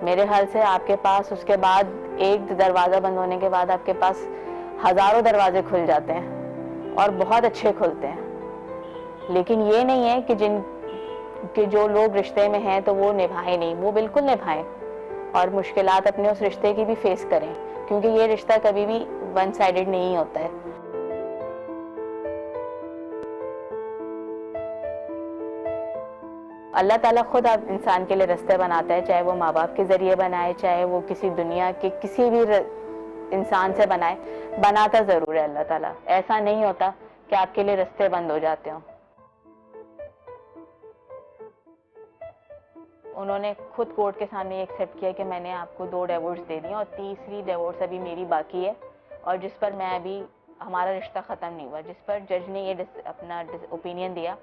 मेरे ख्याल से आपके पास उसके बाद एक दरवाज़ा बंद होने के बाद आपके पास हज़ारों दरवाजे खुल जाते हैं और बहुत अच्छे खुलते हैं। लेकिन ये नहीं है कि जो लोग रिश्ते में हैं तो वो निभाएं नहीं, वो बिल्कुल निभाएं और मुश्किलात अपने उस रिश्ते की भी फेस करें, क्योंकि ये रिश्ता कभी भी वन साइडेड नहीं होता है। अल्लाह ताला खुद आप इंसान के लिए रास्ते बनाता है, चाहे वो माँ बाप के जरिए बनाए, चाहे वो किसी दुनिया के किसी भी इंसान से बनाए, बनाता जरूर है अल्लाह ताला। ऐसा नहीं होता कि आपके लिए रास्ते बंद हो जाते हों। उन्होंने खुद कोर्ट के सामने एक्सेप्ट किया कि मैंने आपको 2 डिवोर्स दे दिए और तीसरी डिवोर्स अभी मेरी बाकी है, और जिस पर मैं अभी हमारा रिश्ता ख़त्म नहीं हुआ, जिस पर जज ने ये अपना ओपिनियन दिया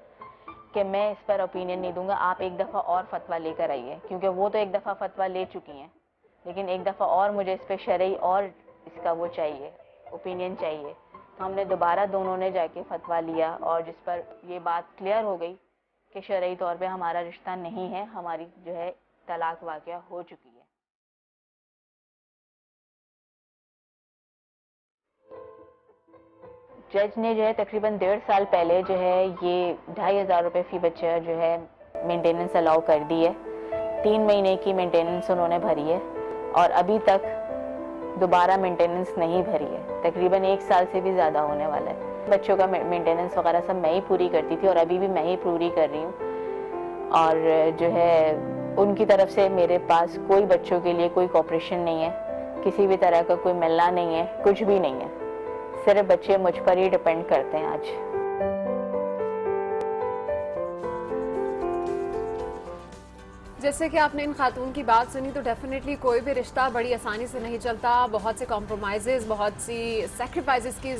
कि मैं इस पर ओपिनियन नहीं दूंगा, आप एक दफ़ा और फतवा लेकर आइए, क्योंकि वो तो एक दफ़ा फतवा ले चुकी हैं, लेकिन एक दफ़ा और मुझे इस पर शरई और इसका वो चाहिए, ओपिनियन चाहिए। तो हमने दोबारा दोनों ने जाके फतवा लिया और जिस पर ये बात क्लियर हो गई कि शरई तौर पे हमारा रिश्ता नहीं है, हमारी जो है तलाक वाक़या हो चुकी है। जज ने जो है तकरीबन 1.5 साल पहले जो है ये 2500 रुपये फ़ी बच्चा जो है मेंटेनेंस अलाउ कर दी है। 3 महीने की मेंटेनेंस उन्होंने भरी है और अभी तक दोबारा मेंटेनेंस नहीं भरी है। तकरीबन 1 साल से भी ज़्यादा होने वाला है। बच्चों का मेंटेनेंस वगैरह सब मैं ही पूरी करती थी और अभी भी मैं ही पूरी कर रही हूँ। और जो है उनकी तरफ से मेरे पास कोई बच्चों के लिए कोई कोऑपरेशन नहीं है, किसी भी तरह का कोई मिलना नहीं है, कुछ भी नहीं है। सिर्फ बच्चे मुझ पर ही डिपेंड करते हैं आज। जैसे कि आपने इन खातून की बात सुनी तो डेफिनेटली कोई भी रिश्ता बड़ी आसानी से नहीं चलता, बहुत से कॉम्प्रोमाइज़, बहुत सी सेक्रीफाइसेस की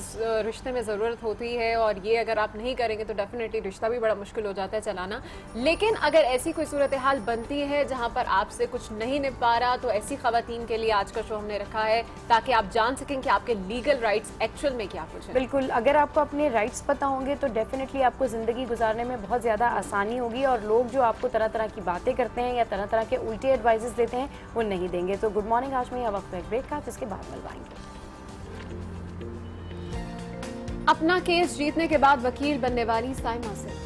रिश्ते में ज़रूरत होती है और ये अगर आप नहीं करेंगे तो डेफिनेटली रिश्ता भी बड़ा मुश्किल हो जाता है चलाना। लेकिन अगर ऐसी कोई सूरत हाल बनती है जहाँ पर आपसे कुछ नहीं निभ पा रहा तो ऐसी ख़वातीन के लिए आज का शो हमने रखा है ताकि आप जान सकें कि आपके लीगल राइट्स एक्चुअल में क्या कुछ है। बिल्कुल, अगर आपको अपने राइट्स पता होंगे तो डेफिनेटली आपको ज़िंदगी गुजारने में बहुत ज़्यादा आसानी होगी और लोग जो आपको तरह तरह की बातें करते हैं या तरह तरह के उल्टे एडवाइजेस देते हैं वो नहीं देंगे। तो गुड मॉर्निंग, आज में यह वक्त एक ब्रेक का, जिसके बाद मिलवाएंगे। अपना केस जीतने के बाद वकील बनने वाली साइमा से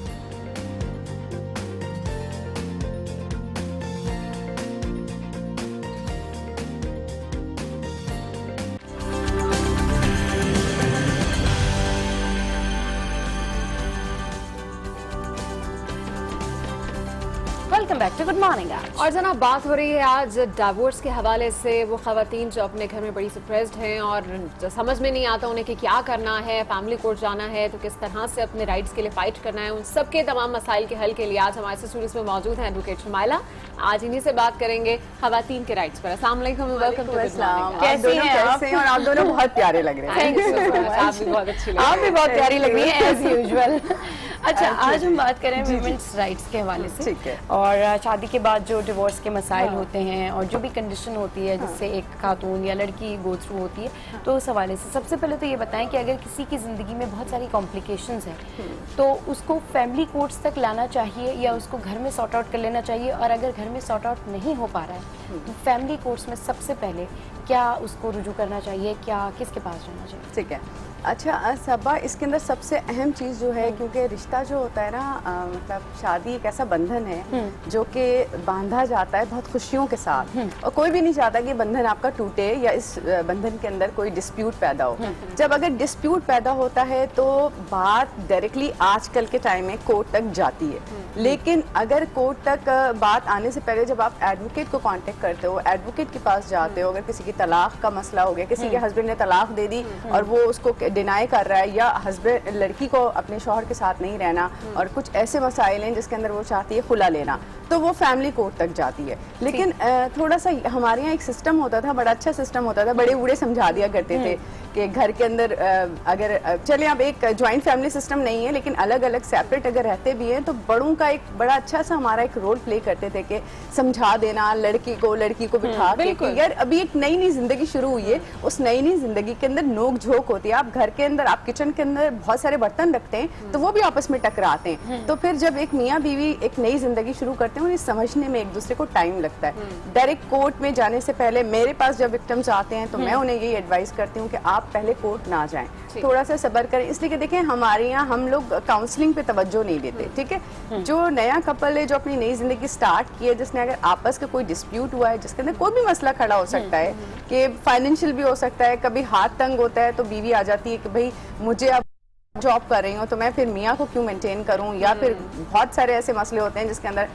welcome back to good morning. और जनाब बात हो रही है आज डिवोर्स के हवाले से। वो खवातीन जो अपने घर में बड़ी सरप्राइज्ड हैं और समझ में नहीं आता उन्हें कि क्या करना है, फैमिली कोर्ट जाना है तो किस तरह से अपने राइट्स के लिए फाइट करना है, उन सब के तमाम मसाइल के हल के लिए आज हमारे स्टूडियो में मौजूद हैं एडवोकेट शुमाइला। आज इन्हीं से बात करेंगे खवातीन के राइट्स पर। अस्सलाम वालेकुम, वेलकम टू गुड मॉर्निंग। कैसे हैं आप? और आप दोनों बहुत प्यारे लग रहे हैं। थैंक यू सो मच, आप भी बहुत अच्छी लग रही हैं। आप भी बहुत प्यारी लग रही हैं एज यूजुअल। अच्छा, आज हम बात करें वुमेन्स राइट्स के हवाले से। ठीक है। और शादी के बाद जो डिवोर्स के मसाइल होते हैं और जो भी कंडीशन होती है जिससे एक खातून या लड़की गो थ्रू होती है, तो उस हवाले से सबसे पहले तो ये बताएं कि अगर किसी की ज़िंदगी में बहुत सारी कॉम्प्लिकेशंस हैं तो उसको फैमिली कोर्ट्स तक लाना चाहिए या उसको घर में सॉर्ट आउट कर लेना चाहिए, और अगर घर में सॉर्ट आउट नहीं हो पा रहा है तो फैमिली कोर्ट्स में सबसे पहले क्या उसको रुजू करना चाहिए, क्या किसके पास जाना चाहिए? ठीक है। अच्छा सबा, इसके अंदर सबसे अहम चीज़ जो है, क्योंकि रिश्ता जो होता है ना, मतलब शादी एक ऐसा बंधन है जो कि बांधा जाता है बहुत खुशियों के साथ, और कोई भी नहीं चाहता कि बंधन आपका टूटे या इस बंधन के अंदर कोई डिस्प्यूट पैदा हो। जब अगर डिस्प्यूट पैदा होता है तो बात डायरेक्टली आजकल के टाइम में कोर्ट तक जाती है, लेकिन अगर कोर्ट तक बात आने से पहले जब आप एडवोकेट को कांटेक्ट करते हो, एडवोकेट के पास जाते हो, अगर किसी की तलाक का मसला हो गया, किसी के हस्बैंड ने तलाक दे दी और वो उसको डिनाई कर रहा है, या लड़की को अपने शौहर के साथ नहीं रहना और कुछ ऐसे मसाइल हैं जिसके अंदर वो चाहती है खुला लेना, तो वो फैमिली कोर्ट तक जाती है। लेकिन थोड़ा सा हमारे यहाँ एक सिस्टम होता था, बड़ा अच्छा सिस्टम होता था, बड़े बूढ़े समझा दिया करते थे कि घर के अंदर अगर चले अब एक ज्वाइंट फैमिली सिस्टम नहीं है, लेकिन अलग अलग सेपरेट अगर रहते भी हैं तो बड़ों का एक बड़ा अच्छा सा हमारा एक रोल प्ले करते थे कि समझा देना लड़की को बिठा के यार अभी एक नई नई जिंदगी शुरू हुई है, उस नई नई जिंदगी के अंदर नोक झोंक होती है। आप घर के अंदर, आप किचन के अंदर बहुत सारे बर्तन रखते हैं तो वो भी आपस में टकराते हैं। तो फिर जब एक मियाँ बीवी एक नई जिंदगी शुरू करते हैं, उन्हें समझने में एक दूसरे को टाइम लगता है। डायरेक्ट कोर्ट में जाने से पहले मेरे पास जब विक्टिम्स आते हैं तो मैं उन्हें यही एडवाइस करती हूँ कि आप पहले कोर्ट ना जाएं, थोड़ा सा सब्र करें। इसलिए कि देखें हमारे यहाँ हम लोग काउंसलिंग पे तवज्जो नहीं देते, ठीक है। जो नया कपल है जो अपनी नई जिंदगी स्टार्ट की है, जिसने अगर आपस का कोई डिस्प्यूट हुआ है, जिसके अंदर कोई भी मसला खड़ा हो सकता है कि फाइनेंशियल भी हो सकता है, कभी हाथ तंग होता है तो बीवी आ जाती है कि भाई मुझे अब जॉब कर रही हूँ तो मैं फिर मियाँ को क्यों मेंटेन करूँ, या फिर बहुत सारे ऐसे मसले होते हैं जिसके अंदर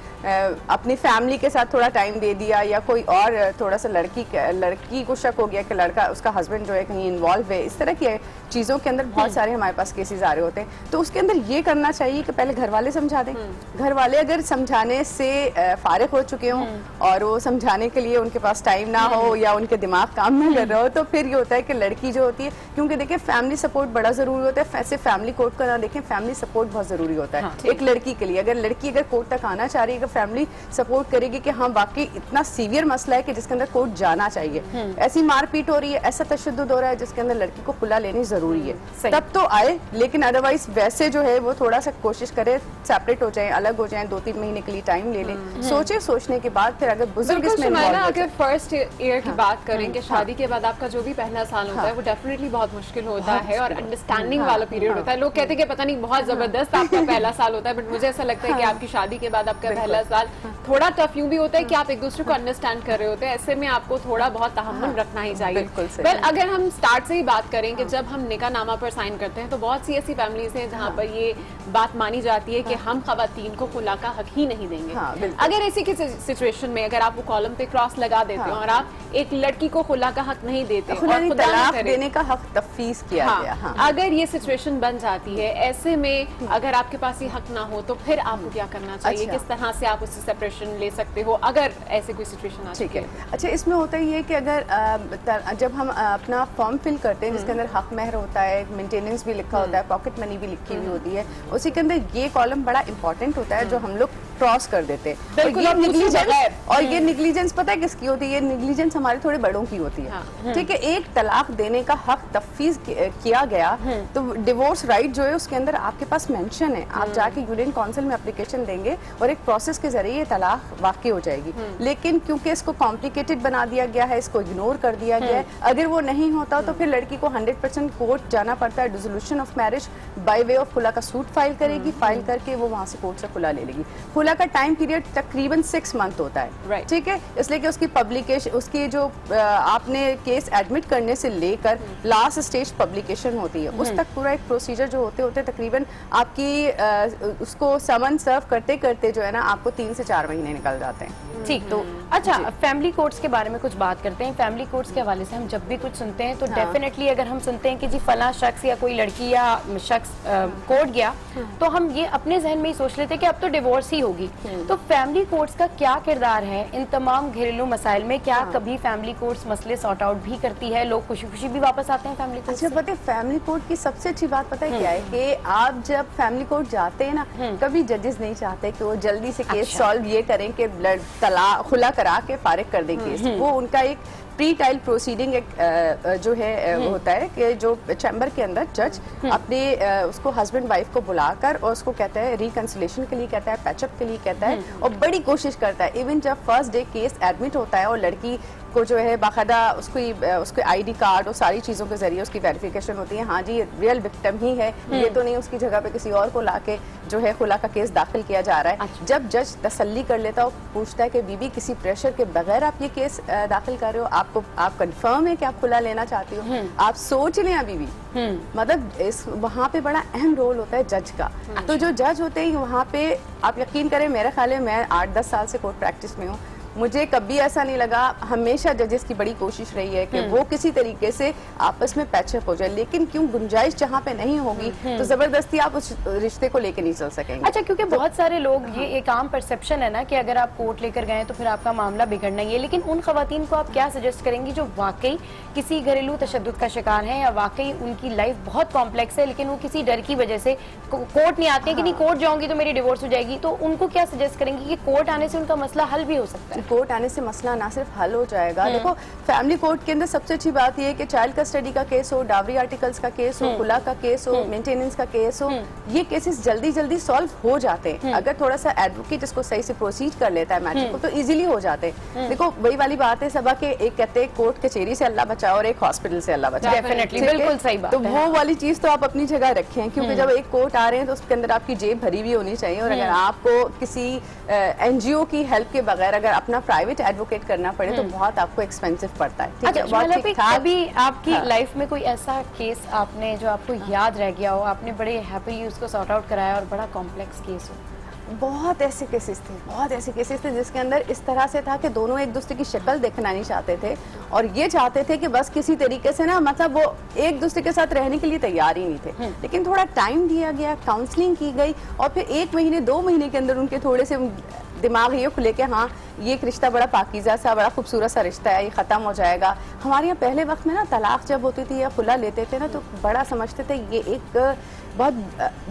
अपनी फैमिली के साथ थोड़ा टाइम दे दिया, या कोई और थोड़ा सा लड़की को शक हो गया कि लड़का उसका हस्बैंड जो है कहीं इन्वॉल्व है। इस तरह की चीज़ों के अंदर बहुत सारे हमारे पास केसेस आ रहे होते हैं। तो उसके अंदर ये करना चाहिए कि पहले घर वाले समझा दें। घर वाले अगर समझाने से फारिग हो चुके हों और वो समझाने के लिए उनके पास टाइम ना हो या उनके दिमाग काम ना कर रहा हो, तो फिर ये होता है कि लड़की जो होती है, क्योंकि देखिए फैमिली सपोर्ट बड़ा जरूरी होता है। वैसे फैमिली कोर्ट का ना देखें, फैमिली सपोर्ट बहुत जरूरी होता है एक लड़की के लिए। अगर लड़की अगर कोर्ट तक आना चाह रही है, फैमिली सपोर्ट करेगी कि हाँ वाकई इतना सीवियर मसला है कि जिसके अंदर कोर्ट जाना चाहिए, ऐसी मारपीट हो रही है, ऐसा तशद्दुद हो रहा है जिसके अंदर लड़की को खुला लेनी जरूरी है, तब तो आए। लेकिन अदरवाइज वैसे जो है वो थोड़ा सा कोशिश करे सेपरेट हो जाए, अलग हो जाए, 2-3 महीने के लिए टाइम ले लें, सोचने के बाद फिर अगर बुजुर्ग इसमें अगर फर्स्ट ईयर की बात करें कि शादी के बाद आपका जो भी पहला साल होता है वो डेफिनेटली बहुत मुश्किल होता है और अंडरस्टैंडिंग वाला पीरियड होता है। लोग कहते हैं कि पता नहीं बहुत जबरदस्त आपका पहला साल होता है, बट मुझे ऐसा लगता है कि आपकी शादी के बाद आपका पहला साल थोड़ा टफ यूं भी होता है कि आप एक दूसरे को अंडरस्टैंड कर रहे होते हैं। ऐसे में आपको थोड़ा बहुत तहम्मुल रखना ही चाहिए। वेल, अगर हम स्टार्ट से ही बात करें कि जब हम निकाह नामा पर साइन करते हैं तो बहुत सी ऐसी फैमिलीज हैं जहाँ पर ये बात मानी जाती है कि हम खवातीन को खुला का हक ही नहीं देंगे। अगर ऐसी की सिचुएशन में अगर आप वो कॉलम पे क्रॉस लगा देते हैं और आप एक लड़की को खुला का हक नहीं देते और तलाक देने का हक तफवीज किया गया, अगर ये सिचुएशन बन जाती है, ऐसे में अगर आपके पास ये हक ना हो तो फिर आपको क्या करना चाहिए? किस तरह से आप उससे सेपरेशन ले सकते हो अगर ऐसे कोई सिचुएशन आ ठीक है? अच्छा, इसमें होता है ये कि अगर जब हम अपना फॉर्म फिल करते हैं जिसके अंदर हक महर होता है, मेंटेनेंस भी लिखा होता है, पॉकेट मनी भी लिखी हुई होती है, उसी के अंदर ये कॉलम बड़ा इंपॉर्टेंट होता है जो हम लोग क्रॉस कर देते हैं। और ये निग्लिजेंस पता है किसकी होती है? ये निग्लिजेंस हमारे थोड़े बड़ों की होती है, ठीक है। एक तलाक देने का हक तफवीज किया गया तो डिवोर्स राइट जो है उसके अंदर आपके पास मेंशन है, आप जाके यूनियन काउंसिल में एप्लीकेशन देंगे और एक प्रोसेस के जरिए ये तलाक वाकई हो जाएगी। लेकिन क्योंकि इसको कॉम्प्लिकेटेड बना दिया गया है, इसको इग्नोर कर दिया गया है, अगर वो नहीं होता तो फिर लड़की को 100% कोर्ट जाना पड़ता है। Dissolution of marriage by way of खुला का सूट फाइल करेगी, फाइल करके वो वहां से कोर्ट से खुला ले लेगी। खुला का टाइम पीरियड तकरीबन 6 मंथ होता है, ठीक है। इसलिए कि उसकी पब्लिकेशन, उसकी जो आपने केस एडमिट करने से लेकर लास्ट स्टेज पब्लिकेशन होती है, उस तक पूरा एक प्रोसीजर जो होते तकरीबन आपकी उसको समन सर्व करते करते जो है ना आपको 3 से 4 महीने निकल जाते हैं। ठीक, तो अच्छा फैमिली कोर्ट्स के बारे में कुछ बात करते हैं। फैमिली कोर्ट्स के हवाले से हम जब भी कुछ सुनते हैं तो डेफिनेटली अगर हम सुनते हैं कि जी फला शख्स या कोई लड़की या शख्स कोर्ट गया तो हम ये अपने जहन में ही सोच लेते हैं कि अब तो डिवोर्स ही होगी। तो फैमिली कोर्ट्स का क्या किरदार है इन तमाम घरेलू मसाइल में? क्या कभी फैमिली कोर्ट्स मसले सॉर्ट आउट भी करती है? लोग खुशी खुशी भी वापस आते हैं फैमिली कोर्ट? अच्छा, पता है फैमिली कोर्ट की सबसे अच्छी बात पता है क्या है कि आप जब फैमिली कोर्ट जाते हैं ना, कभी जजेस नहीं चाहते कि वो जल्दी से केस सॉल्व ये करें कि खुला करा के फारिग कर दें केस। वो उनका एक प्री ट्रायल प्रोसीडिंग एक जो है होता है कि जो चैम्बर के अंदर जज अपने उसको हस्बैंड वाइफ को बुलाकर और उसको कहता है रिकंसिलेशन के लिए कहता है, पैचअप के लिए कहता है और बड़ी कोशिश करता है। इवन जब फर्स्ट डे केस एडमिट होता है और लड़की को जो है बाकायदा उसके आईडी कार्ड और सारी चीज़ों के जरिए उसकी वेरिफिकेशन होती है, हाँ जी रियल विक्टिम ही है, ये तो नहीं उसकी जगह पे किसी और को लाके जो है खुला का केस दाखिल किया जा रहा है। जब जज तसल्ली कर लेता है, पूछता है कि बीबी किसी प्रेशर के बगैर आप ये केस दाखिल कर रहे हो, आप कंफर्म है कि आप खुला लेना चाहती हो, आप सोच लें अभी भी। मतलब वहाँ पे बड़ा अहम रोल होता है जज का। तो जो जज होते हैं वहाँ पे आप यकीन करें, मेरा ख्याल है मैं 8-10 साल से कोर्ट प्रैक्टिस में हूँ, मुझे कभी ऐसा नहीं लगा, हमेशा जजेस की बड़ी कोशिश रही है कि वो किसी तरीके से आपस में पैचअप हो जाए, लेकिन क्यों गुंजाइश जहाँ पे नहीं होगी तो जबरदस्ती आप उस रिश्ते को लेकर नहीं चल सकेंगे। अच्छा, क्योंकि बहुत सारे लोग ये एक आम परसेप्शन है ना कि अगर आप कोर्ट लेकर गए तो फिर आपका मामला बिगड़ना ही है, लेकिन उन खवातीन को आप क्या सजेस्ट करेंगी जो वाकई किसी घरेलू तशद्दुद का शिकार है या वाकई उनकी लाइफ बहुत कॉम्प्लेक्स है लेकिन वो किसी डर की वजह से कोर्ट नहीं आते हैं कि नहीं कोर्ट जाऊंगी तो मेरी डिवोर्स हो जाएगी, तो उनको क्या सजेस्ट करेंगी कि कोर्ट आने से उनका मसला हल भी हो सकता है? कोर्ट आने से मसला ना सिर्फ हल हो जाएगा, देखो फैमिली कोर्ट के अंदर सबसे अच्छी बात यह है कि चाइल्ड कस्टडी का केस हो, डावरी आर्टिकल्स का केस हो, खुला का केस हो, मेंटेनेंस का केस हो, ये केसेस जल्दी जल्दी सॉल्व हो जाते हैं अगर थोड़ा सा एडवोकेट इसको सही से प्रोसीड कर लेता है मैटर को, तो इजीली हो जाते हैं। देखो वही वाली बात है सबा के, एक कहते हैं कोर्ट कचहरी से अल्लाह बचाओ और एक हॉस्पिटल से अल्लाह बचाओ। डेफिनेटली, बिल्कुल सही बात तो है। वो वाली चीज तो आप अपनी जगह रखें, क्योंकि जब एक कोर्ट आ रहे हैं तो उसके अंदर आपकी जेब भरी भी होनी चाहिए, और अगर आपको किसी एनजीओ की हेल्प के बगैर अगर अपना प्राइवेट एडवोकेट करना पड़े तो बहुत आपको एक्सपेंसिव पड़ता है। ठीक है, बहुत ठीक-ठाक। अभी आपकी लाइफ में कोई ऐसा केस आपने जो आपको याद रह गया हो, आपने बड़े हैप्पीली उसको सॉर्ट आउट कराया और बड़ा कॉम्प्लेक्स केस हो? बहुत ऐसे केसेस थे जिसके अंदर इस तरह से था कि दोनों एक दूसरे की शक्ल देखना नहीं चाहते थे और ये चाहते थे कि बस किसी तरीके से ना, मतलब वो एक दूसरे के साथ रहने के लिए तैयार ही नहीं थे, लेकिन थोड़ा टाइम दिया गया, काउंसलिंग की गई और फिर 1 महीने 2 महीने के अंदर उनके थोड़े से दिमाग ये खुले के हाँ ये एक रिश्ता बड़ा पाकीज़ा सा, बड़ा खूबसूरत सा रिश्ता है, ये ख़त्म हो जाएगा। हमारे यहाँ पहले वक्त में ना तलाक जब होती थी या खुला लेते थे ना तो बड़ा समझते थे ये एक बहुत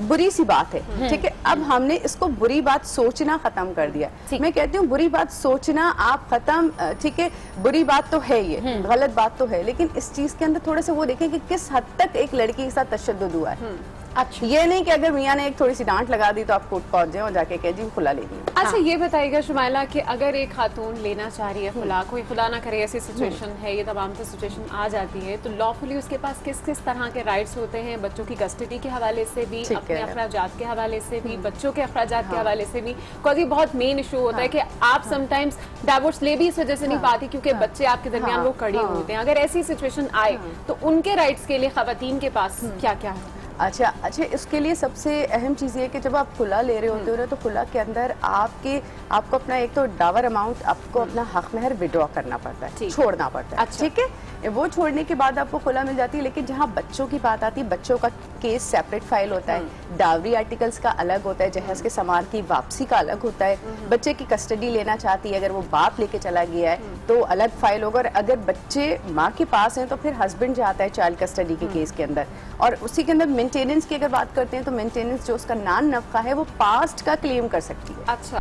बुरी सी बात है। ठीक है, अब हमने इसको बुरी बात सोचना खत्म कर दिया। मैं कहती हूँ बुरी बात सोचना आप खत्म, ठीक है, बुरी बात तो है, ये गलत बात तो है, लेकिन इस चीज के अंदर थोड़ा सा वो देखें कि किस हद तक एक लड़की के साथ तशद्दुद हुआ है। अच्छा, ये नहीं कि अगर मियाँ ने एक थोड़ी सी डांट लगा दी तो आप कोर्ट पहुंच जाए और जाके कह जी खुला ले लिया। अच्छा, ये बताइएगा शुमाइला कि अगर एक खातून लेना चाह रही है खुला, कोई खुदा ना करे ऐसी सिचुएशन है, ये तमाम तो सिचुएशन आ जाती है, तो लॉफुली उसके पास किस किस तरह के राइट्स होते हैं, बच्चों की कस्टडी के हवाले से भी, अपने अखराजात के हवाले से भी, बच्चों के अखराजात के हवाले से भी, क्योंकि बहुत मेन इशू होता है कि आप समटाइम्स डाइवोर्स ले भी इस वजह से नहीं पाती क्योंकि बच्चे आपके दरमियान वो कड़ी होते हैं। अगर ऐसी सिचुएशन आए तो उनके राइट्स के लिए खवातीन के पास क्या क्या है? अच्छा, इसके लिए सबसे अहम चीज़ ये है कि जब आप खुला ले रहे होते हो ना तो खुला के अंदर आपको अपना एक तो डावर अमाउंट आपको अपना हक महर विड्रॉ करना पड़ता है, छोड़ना पड़ता है। अच्छा। ठीक है, वो छोड़ने के बाद आपको खुला मिल जाती है, लेकिन जहाँ बच्चों की बात आती है, बच्चों का केस सेपरेट फाइल होता है, डावरी आर्टिकल्स का अलग होता है, जहेज के सामान की वापसी का अलग होता है, बच्चे की कस्टडी लेना चाहती है अगर वो बाप लेके चला गया है तो अलग फाइल होगा, और अगर बच्चे माँ के पास हैं तो फिर हस्बैंड जाता है चाइल्ड कस्टडी के केस के अंदर। और उसी के अंदर मेंटेनेंस की अगर बात करते हैं तो मेंटेनेंस जो उसका नान नफका है वो पास्ट का क्लेम कर सकती है। अच्छा,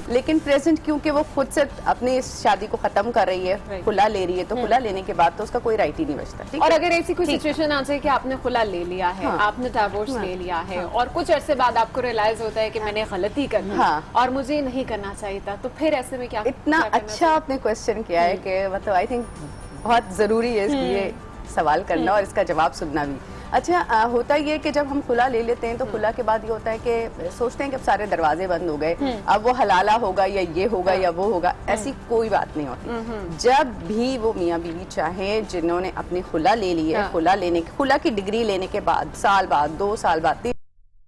लेकिन प्रेजेंट क्योंकि वो खुद से अपनी इस शादी को खत्म कर रही है, खुला ले रही है, तो खुला लेने के बाद तो उसका कोई राइट ही नहीं बचता। और अगर ऐसी कोई सिचुएशन आ जाए कि आपने खुला ले लिया है, आपने डिवोर्स ले लिया है और कुछ अरसे बाद आपको रियलाइज होता है कि मैंने गलती कर ली और मुझे नहीं करना चाहिए था, तो फिर ऐसे में क्या? इतना अच्छा आपने क्वेश्चन किया है कि मतलब आई थिंक बहुत जरूरी है ये सवाल करना और इसका जवाब सुनना भी। अच्छा, होता ये कि जब हम खुला ले लेते हैं तो खुला के बाद ये होता है कि सोचते हैं कि अब सारे दरवाजे बंद हो गए, अब वो हलाला होगा या ये होगा या वो होगा, ऐसी कोई बात नहीं होती। जब भी वो मियाँ बीवी चाहे जिन्होंने अपनी खुला ले ली है, खुला की डिग्री लेने के बाद, साल बाद, 2 साल बाद, 3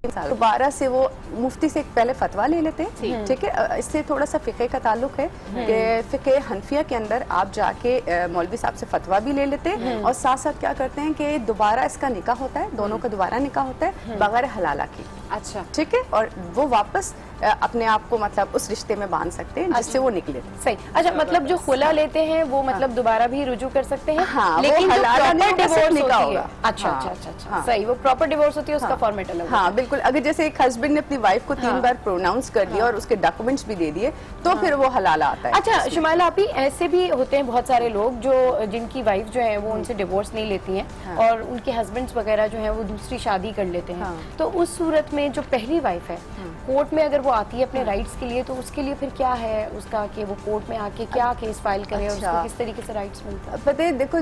साल, दोबारा से वो मुफ्ती से पहले फतवा ले लेते हैं। ठीक है, इससे थोड़ा सा फ़िक़े का ताल्लुक है कि फ़िक़े हनफिया के अंदर आप जाके मौलवी साहब से फतवा भी ले लेते हैं और साथ साथ क्या करते हैं कि दोबारा इसका निकाह होता है, दोनों का दोबारा निकाह होता है बगैर हलाला की। अच्छा, ठीक है, और वो वापस अपने आप को मतलब उस रिश्ते में बांध सकते हैं जिससे वो निकले। सही। अच्छा, मतलब जो खुला लेते हैं वो मतलब दोबारा भी रुजू कर सकते हैं, हाँ, लेकिन जो प्रॉपर डिवोर्स निकाह होती है, अच्छा, सही, वो प्रॉपर डिवोर्स होती है, उसका फॉर्मेट अलग। हाँ बिल्कुल, अगर जैसे एक हस्बैंड ने अपनी वाइफ को 3 बार प्रोनाउंस कर दिया और उसके डॉक्यूमेंट्स भी दे दिए तो फिर वो हलाला आता है। अच्छा शुमाइला, आप ही ऐसे भी होते हैं बहुत सारे लोग जो जिनकी वाइफ जो है वो उनसे डिवोर्स नहीं लेती हैं और उनके हस्बैंड्स वगैरह जो है वो दूसरी शादी कर लेते हैं, तो उस सूरत में जो पहली वाइफ है कोर्ट में अगर वो आती है अपने राइट्स के लिए, तो उसके लिए फिर क्या है उसका कि वो कोर्ट में आके क्या केस फाइल करे और उसको किस तरीके से राइट्स मिलते हैं? पता है, देखो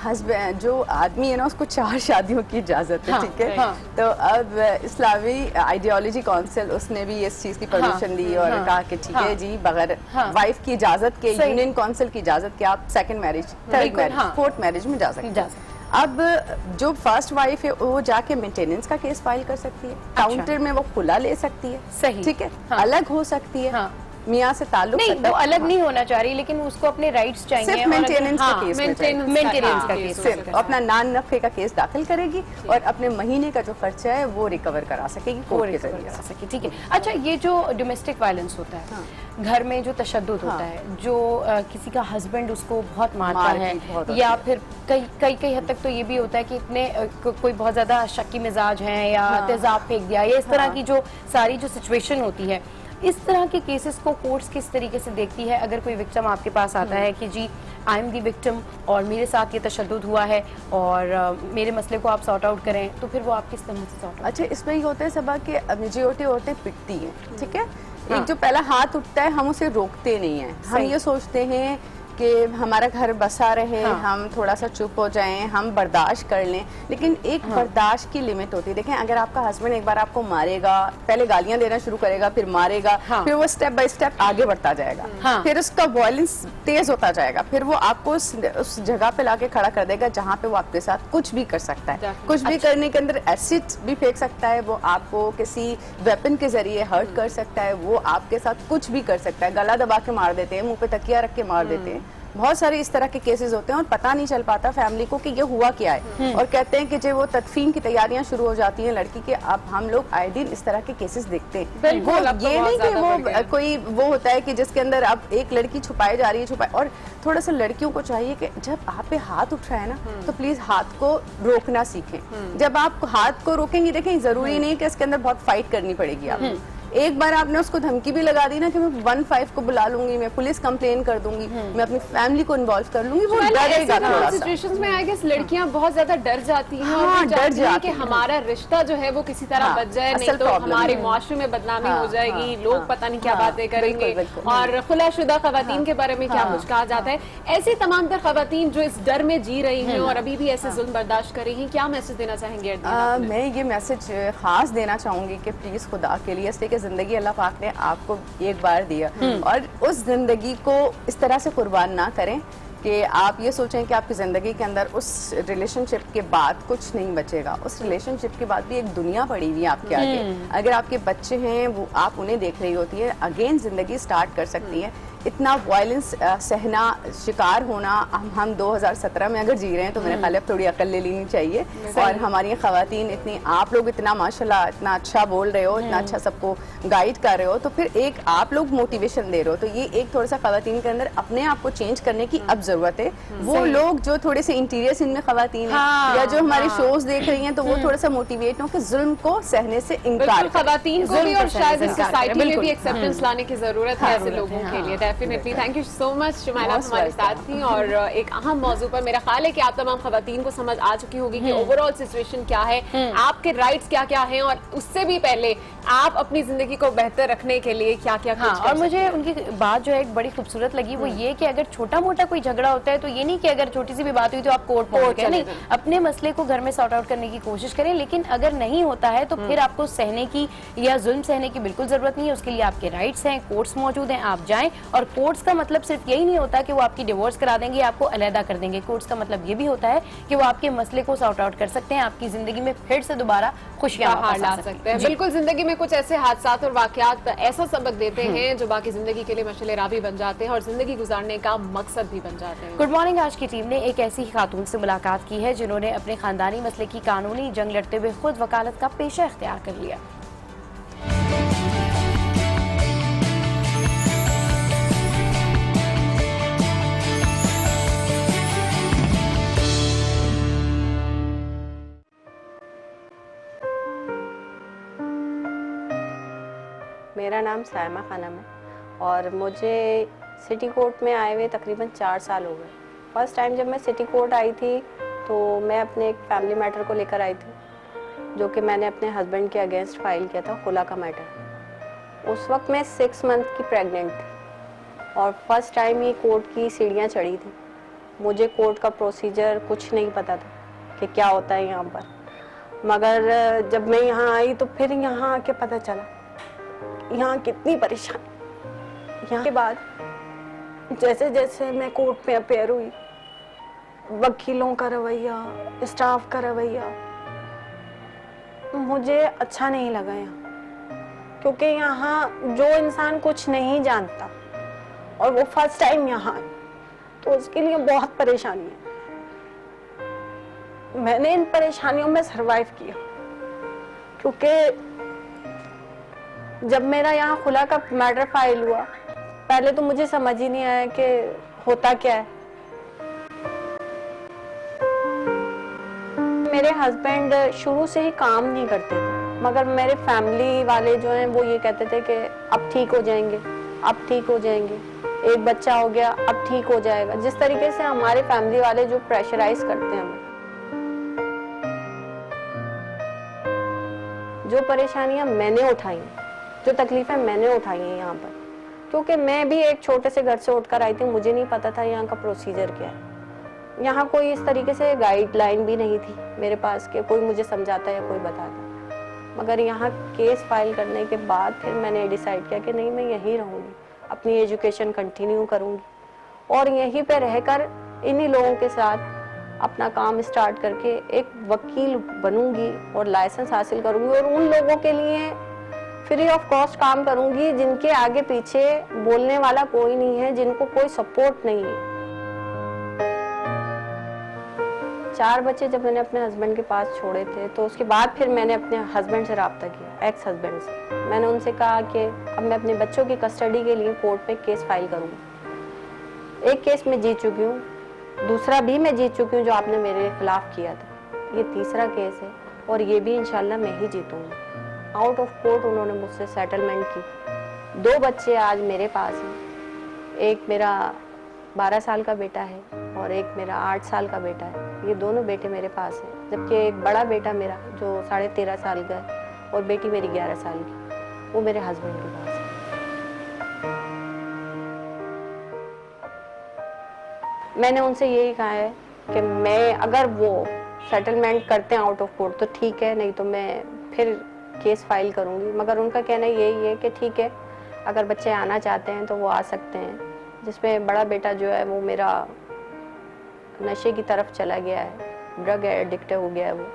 हस्बैंड जो आदमी है ना उसको 4 शादियों की इजाजत है। ठीक है, तो अब इस्लामी आइडियोलॉजी काउंसिल उसने भी इस चीज की परमिशन दी और कहा कि ठीक है जी, बगैर वाइफ की इजाजत के, यूनियन काउंसिल की इजाजत के आप second marriage, third marriage, fourth marriage में जा सकते हैं। अब जो फर्स्ट वाइफ है वो जाके मेंटेनेंस का केस फाइल कर सकती है, काउंटर में वो खुला ले सकती है, सही, ठीक है, अलग हो सकती है, मियाँ से ताल्लुक नहीं, खत्म। वो अलग नहीं होना चाह रही, लेकिन उसको अपने राइट्स चाहिए। सिर्फ और अगर- मेंटेनेंस का हाँ, केस में मेंटेनेंस का केस सिर्फ अपना नान नफे का केस दाखिल करेगी और अपने महीने का जो खर्चा है वो रिकवर करा सकेगी कोर्ट के जरिए। ठीक है। अच्छा, ये जो डोमेस्टिक वायलेंस होता है, घर में जो तशद्दुद होता है, जो किसी का हस्बैंड उसको बहुत मारता है, या फिर कई हद तक तो ये भी होता है कि इतने कोई बहुत ज्यादा शक्की मिजाज है या तेजाब फेंक दिया, या इस तरह की जो सारी जो सिचुएशन होती है, इस तरह के केसेस को कोर्ट्स किस तरीके से देखती है? अगर कोई विक्टिम आपके पास आता है कि जी आई एम दी विक्टिम और मेरे साथ ये तशद्दुद हुआ है और मेरे मसले को आप सॉर्ट आउट करें, तो फिर वो आप किस तरह से सॉर्ट? अच्छा, इसमें ये होता है सबा कि मेजॉरिटी औरतें पिटती हैं, ठीक है। एक जो पहला हाथ उठता है हम उसे रोकते नहीं हैं, हम ये सोचते हैं कि हमारा घर बसा रहे, हम थोड़ा सा चुप हो जाएं, हम बर्दाश्त कर लें, लेकिन एक बर्दाश्त की लिमिट होती है। देखें, अगर आपका हस्बैंड एक बार आपको मारेगा, पहले गालियां देना शुरू करेगा, फिर मारेगा, फिर वो स्टेप बाय स्टेप आगे बढ़ता जाएगा, फिर उसका वॉयलेंस तेज होता जाएगा, फिर वो आपको उस जगह पे लाके खड़ा कर देगा जहाँ पे वो आपके साथ कुछ भी कर सकता है। कुछ भी करने के अंदर एसिड भी फेंक सकता है, वो आपको किसी वेपन के जरिए हर्ट कर सकता है, वो आपके साथ कुछ भी कर सकता है, गला दबा के मार देते हैं, मुंह पे तकिया रख के मार देते हैं। बहुत सारे इस तरह के केसेस होते हैं और पता नहीं चल पाता फैमिली को कि ये हुआ क्या है, और कहते हैं कि जब वो तदफीन की तैयारियां शुरू हो जाती हैं लड़की के, अब हम लोग आए दिन इस तरह के केसेस देखते हैं। वो ये नहीं कि वो कोई वो होता है कि जिसके अंदर अब एक लड़की छुपाई जा रही है, और थोड़ा सा लड़कियों को चाहिए कि जब आप पे हाथ उठ रहा है ना, तो प्लीज हाथ को रोकना सीखें। जब आप हाथ को रोकेंगे, देखें जरूरी नहीं कि इसके अंदर बहुत फाइट करनी पड़ेगी आपको। एक बार आपने उसको धमकी भी लगा दी ना कि मैं 15 को बुला लूंगी, मैं पुलिस कंप्लेन कर दूंगी, मैं अपनी फैमिली को इन्वॉल्व कर लूंगी, वो डरेगा थोड़ा सा। सिचुएशंस में आई गेस लड़कियां बहुत ज्यादा डर जाती हैं और वो चाहती हैं कि हमारा रिश्ता जो है वो किसी तरह बच जाए, नहीं तो हमारे मुआशरे में बदनामी हो जाएगी, लोग पता नहीं क्या बातें करेंगे। और खुलाशुदा खवातीन के बारे में क्या कुछ कहा जाता है, ऐसी तमाम तर खवातीन जो इस डर में जी रही हैं और अभी भी ऐसे जुल्म बर्दाश्त कर रही हैं, क्या मैसेज देना चाहेंगे? मैं ये मैसेज खास देना चाहूंगी कि प्लीज खुदा के लिए, इसलिए कि जिंदगी अल्लाह पाक ने आपको एक बार दिया और उस जिंदगी को इस तरह से कुर्बान ना करें कि आप ये सोचें कि आपकी ज़िंदगी के अंदर उस रिलेशनशिप के बाद कुछ नहीं बचेगा। उस रिलेशनशिप के बाद भी एक दुनिया पड़ी हुई है आपके आगे। अगर आपके बच्चे हैं, वो आप उन्हें देख रही होती है, अगेन ज़िंदगी स्टार्ट कर सकती है। इतना वायलेंस सहना, शिकार होना, हम 2017 में अगर जी रहे हैं तो मेरे ख्याल थोड़ी अकल ले लेनी चाहिए। और हमारी ख़वातीन इतनी, आप लोग इतना माशाल्लाह इतना अच्छा बोल रहे हो, इतना अच्छा सबको गाइड कर रहे हो, तो फिर एक आप लोग मोटिवेशन दे रहे हो, तो ये एक थोड़ा सा ख़वातीन के अंदर अपने आप को चेंज करने की अब जरूरत है। वो लोग जो थोड़े से इंटीरियर सीन में ख़वातीन हैं या जो हमारे शोज देख रही हैं, तो वो थोड़ा सा मोटिवेट हो कि जुल्म को सहने से इनकार, ख़वातीन को भी और शायद इस सोसाइटी में भी एक्सेप्टेंस लाने की जरूरत है ऐसे लोगों के लिए। Definitely, thank you so much Shumaila, हमारे साथ थी और एक अहम मौजू पर मेरा ख्याल है कि आप तमाम खवातीन को समझ आ चुकी होगी कि ओवरऑल सिचुएशन क्या है, आपके राइट्स क्या क्या हैं और उससे भी पहले आप अपनी जिंदगी को बेहतर रखने के लिए क्या क्या और मुझे उनकी बात जो है एक बड़ी खूबसूरत लगी, वो ये कि अगर छोटा मोटा कोई झगड़ा होता है तो ये नहीं कि अगर छोटी सी भी बात हुई तो आप कोर्ट पहुंच गए, नहीं, अपने मसले को घर में सॉर्ट आउट करने की कोशिश करें। लेकिन अगर नहीं होता है तो फिर आपको सहने की या जुल्म सहने की बिल्कुल जरूरत नहीं है। उसके लिए आपके राइट्स हैं, कोर्ट्स मौजूद हैं, आप जाएं। और कोर्ट्स का मतलब सिर्फ यही नहीं होता कि वो आपकी डिवोर्स करा देंगे, आपको अलहदा कर देंगे। कोर्ट्स का मतलब ये भी होता है कि वो आपके मसले को सॉर्ट आउट कर सकते हैं, आपकी जिंदगी में फिर से दोबारा खुशियां ला सकते हैं। बिल्कुल, जिंदगी में कुछ ऐसे हादसात और वाकयात ऐसा सबक देते हैं जो बाकी जिंदगी के लिए मशअल राह भी बन जाते हैं और जिंदगी गुजारने का मकसद भी बन जाते हैं। गुड मॉर्निंग आज की टीम ने एक ऐसी खातून से मुलाकात की है जिन्होंने अपने खानदानी मसले की कानूनी जंग लड़ते हुए खुद वकालत का पेशा इख्तियार कर लिया। मेरा नाम सायमा खानम है और मुझे सिटी कोर्ट में आए हुए तकरीबन 4 साल हो गए। फर्स्ट टाइम जब मैं सिटी कोर्ट आई थी तो मैं अपने एक फैमिली मैटर को लेकर आई थी, जो कि मैंने अपने हस्बैंड के अगेंस्ट फाइल किया था, खुला का मैटर। उस वक्त मैं 6 मंथ की प्रेग्नेंट थी और फर्स्ट टाइम ही कोर्ट की सीढ़ियाँ चढ़ी थी। मुझे कोर्ट का प्रोसीजर कुछ नहीं पता था कि क्या होता है यहाँ पर, मगर जब मैं यहाँ आई तो फिर यहाँ आके पता चला यहाँ कितनी परेशानी। यहाँ के बाद जैसे जैसे मैं कोर्ट में अपेयर हुई, वकीलों का रवैया, स्टाफ का रवैया मुझे अच्छा नहीं लगा। यहाँ क्योंकि यहाँ जो इंसान कुछ नहीं जानता और वो फर्स्ट टाइम यहाँ है तो उसके लिए बहुत परेशानी है। मैंने इन परेशानियों में सरवाइव किया क्योंकि जब मेरा यहाँ खुला का मैटर फाइल हुआ पहले तो मुझे समझ ही नहीं आया कि होता क्या है। मेरे हस्बैंड शुरू से ही काम नहीं करते थे, मगर मेरे फैमिली वाले जो हैं वो ये कहते थे कि अब ठीक हो जाएंगे, अब ठीक हो जाएंगे, एक बच्चा हो गया अब ठीक हो जाएगा। जिस तरीके से हमारे फैमिली वाले जो प्रेशराइज करते हैं, जो परेशानियां मैंने उठाई, जो तकलीफें मैंने उठाई हैं यहाँ पर, क्योंकि मैं भी एक छोटे से घर से उठकर आई थी, मुझे नहीं पता था यहाँ का प्रोसीजर क्या है। यहाँ कोई इस तरीके से गाइडलाइन भी नहीं थी मेरे पास कि कोई मुझे समझाता या कोई बताता। मगर यहाँ केस फाइल करने के बाद फिर मैंने डिसाइड किया कि नहीं, मैं यहीं रहूँगी, अपनी एजुकेशन कंटिन्यू करूँगी और यहीं पे रहकर इन्हीं लोगों के साथ अपना काम स्टार्ट करके एक वकील बनूंगी और लाइसेंस हासिल करूँगी और उन लोगों के लिए फ्री ऑफ कॉस्ट काम करूँगी जिनके आगे पीछे बोलने वाला कोई नहीं है, जिनको कोई सपोर्ट नहीं है। 4 बच्चे जब मैंने अपने हस्बैंड के पास छोड़े थे तो उसके बाद फिर मैंने अपने हस्बैंड से रब्ता किया, एक्स हस्बैंड से। मैंने उनसे कहा कि अब मैं अपने बच्चों की कस्टडी के लिए कोर्ट में केस फाइल करूँगी। एक केस में जीत चुकी हूँ, दूसरा भी मैं जीत चुकी हूँ जो आपने मेरे खिलाफ किया था, ये तीसरा केस है और ये भी इंशाल्लाह मैं ही जीतूँगी। आउट ऑफ कोर्ट उन्होंने मुझसे सेटलमेंट की। 2 बच्चे आज मेरे पास हैं, एक मेरा 12 साल का बेटा है और एक मेरा 8 साल का बेटा है। ये दोनों बेटे मेरे पास हैं, जबकि एक बड़ा बेटा मेरा जो 13.5 साल का है और बेटी मेरी 11 साल की, वो मेरे हस्बैंड के पास है। मैंने उनसे यही कहा है कि मैं अगर वो सेटलमेंट करते हैं आउट ऑफ कोर्ट तो ठीक है, नहीं तो मैं फिर केस फाइल करूंगी। मगर उनका कहना यही है कि ठीक है, अगर बच्चे आना चाहते हैं तो वो आ सकते हैं। जिसमें बड़ा बेटा जो है वो मेरा नशे की तरफ चला गया है, ड्रग एडिक्ट हो गया है वो।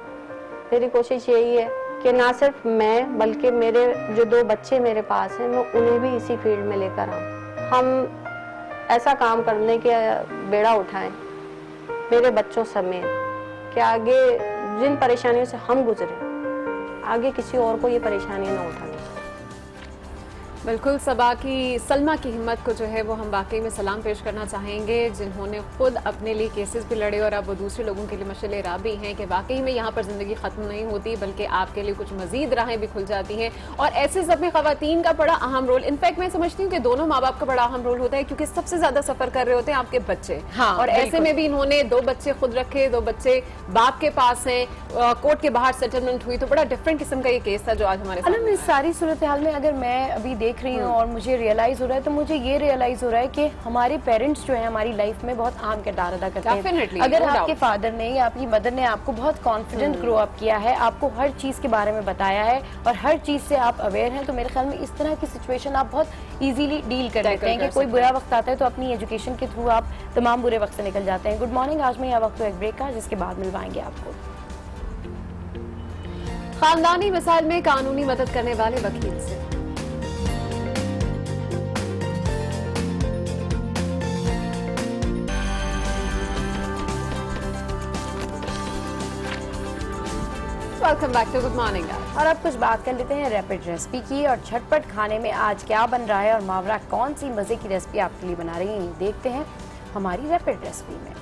मेरी कोशिश यही है कि ना सिर्फ मैं बल्कि मेरे जो 2 बच्चे मेरे पास हैं मैं उन्हें भी इसी फील्ड में लेकर आऊँ। हम ऐसा काम करने के बेड़ा उठाएं मेरे बच्चों समेत कि आगे जिन परेशानियों से हम गुजरे आगे किसी और को ये परेशानियां ना उठानी। बिल्कुल, सबा की सलमा की हिम्मत को जो है वो हम वाकई में सलाम पेश करना चाहेंगे, जिन्होंने खुद अपने लिए केसेस भी लड़े और अब वो दूसरे लोगों के लिए मशले राह भी हैं कि वाकई में यहाँ पर ज़िंदगी ख़त्म नहीं होती बल्कि आपके लिए कुछ मज़ीद राहें भी खुल जाती हैं। और ऐसे ज़ख्मी ख़वातीन का बड़ा अहम रोल, इनफैक्ट मैं समझती हूँ कि दोनों माँ बाप का बड़ा अहम रोल होता है, क्योंकि सबसे ज़्यादा सफ़र कर रहे होते हैं आपके बच्चे। हाँ, और ऐसे में भी इन्होंने 2 बच्चे खुद रखे, 2 बच्चे बाप के पास हैं, कोर्ट के बाहर सेटलमेंट हुई, तो बड़ा डिफरेंट किस्म का ये केस था जो आज हमारे सामने। इस सारी सूरत हाल में अगर मैं अभी देख रही हूँ और मुझे रियलाइज हो रहा है, तो मुझे ये रियलाइज हो रहा है कि हमारे पेरेंट्स जो है हमारी लाइफ में बहुत अहम किरदार अदा करते हैं। Definitely, अगर no आपके doubt. फादर ने या आपकी मदर ने आपको बहुत कॉन्फिडेंट ग्रो अप किया है, आपको हर चीज़ के बारे में बताया है और हर चीज़ से आप अवेयर हैं, तो मेरे ख्याल में इस तरह की सिचुएशन आप बहुत इजीली डील कर लेते हैं कि कोई बुरा वक्त आता है तो अपनी एजुकेशन के थ्रू आप तमाम बुरे वक्त से निकल जाते हैं। गुड मॉर्निंग, आज मैं यह वक्त एक ब्रेक का, जिसके बाद मिलवाएंगे आपको। खानदानी मसाइल में कानूनी मदद करने वाले वकील से। Welcome back to good morning. और अब कुछ बात कर लेते हैं रैपिड रेसिपी की, और झटपट खाने में आज क्या बन रहा है और मावरा कौन सी मज़े की रेसिपी आपके लिए बना रही है, देखते हैं हमारी रैपिड रेसिपी में।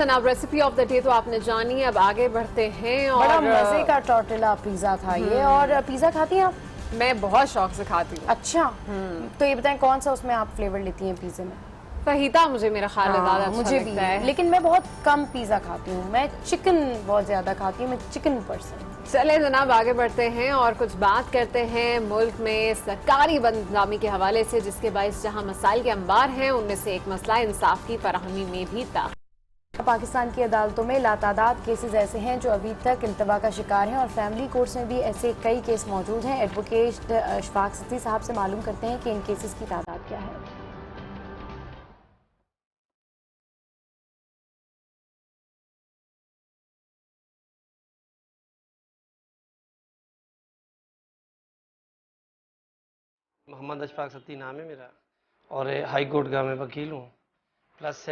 जनाब, रेसिपी ऑफ द डे तो आपने जानी, अब आगे बढ़ते हैं। और बड़ा मजे का टॉर्टिला पिज्जा था ये। और पिज्जा खाती हैं आप? मैं बहुत शौक से खाती हूँ। अच्छा, तो ये बताएं कौन सा उसमें आप फ्लेवर लेती हैं पिज्जे में? फहीता मुझे मेरा ख्याल है ज्यादा अच्छा मुझे भी लगता है। लेकिन मैं बहुत कम पिज्जा खाती हूँ, मैं चिकन बहुत ज्यादा खाती हूँ, मैं चिकन पर्सन। चले जनाब, आगे बढ़ते हैं और कुछ बात करते हैं मुल्क में सरकारी बदनामी के हवाले से, जिसके बायस जहां मसाइल के अंबार हैं, उनमें से एक मसला इंसाफ की फराहमी में भी था। पाकिस्तान की अदालतों में लातादाद केसेस ऐसे हैं जो अभी तक इल्तवा का शिकार हैं और फैमिली कोर्ट्स में भी ऐसे कई केस मौजूद हैं। एडवोकेट अशफाक सती साहब से मालूम करते हैं कि इन केसेस की तादाद क्या है। मोहम्मद अशफाक सत्ती नाम है मेरा और हाई कोर्ट का मैं वकील हूँ। प्लस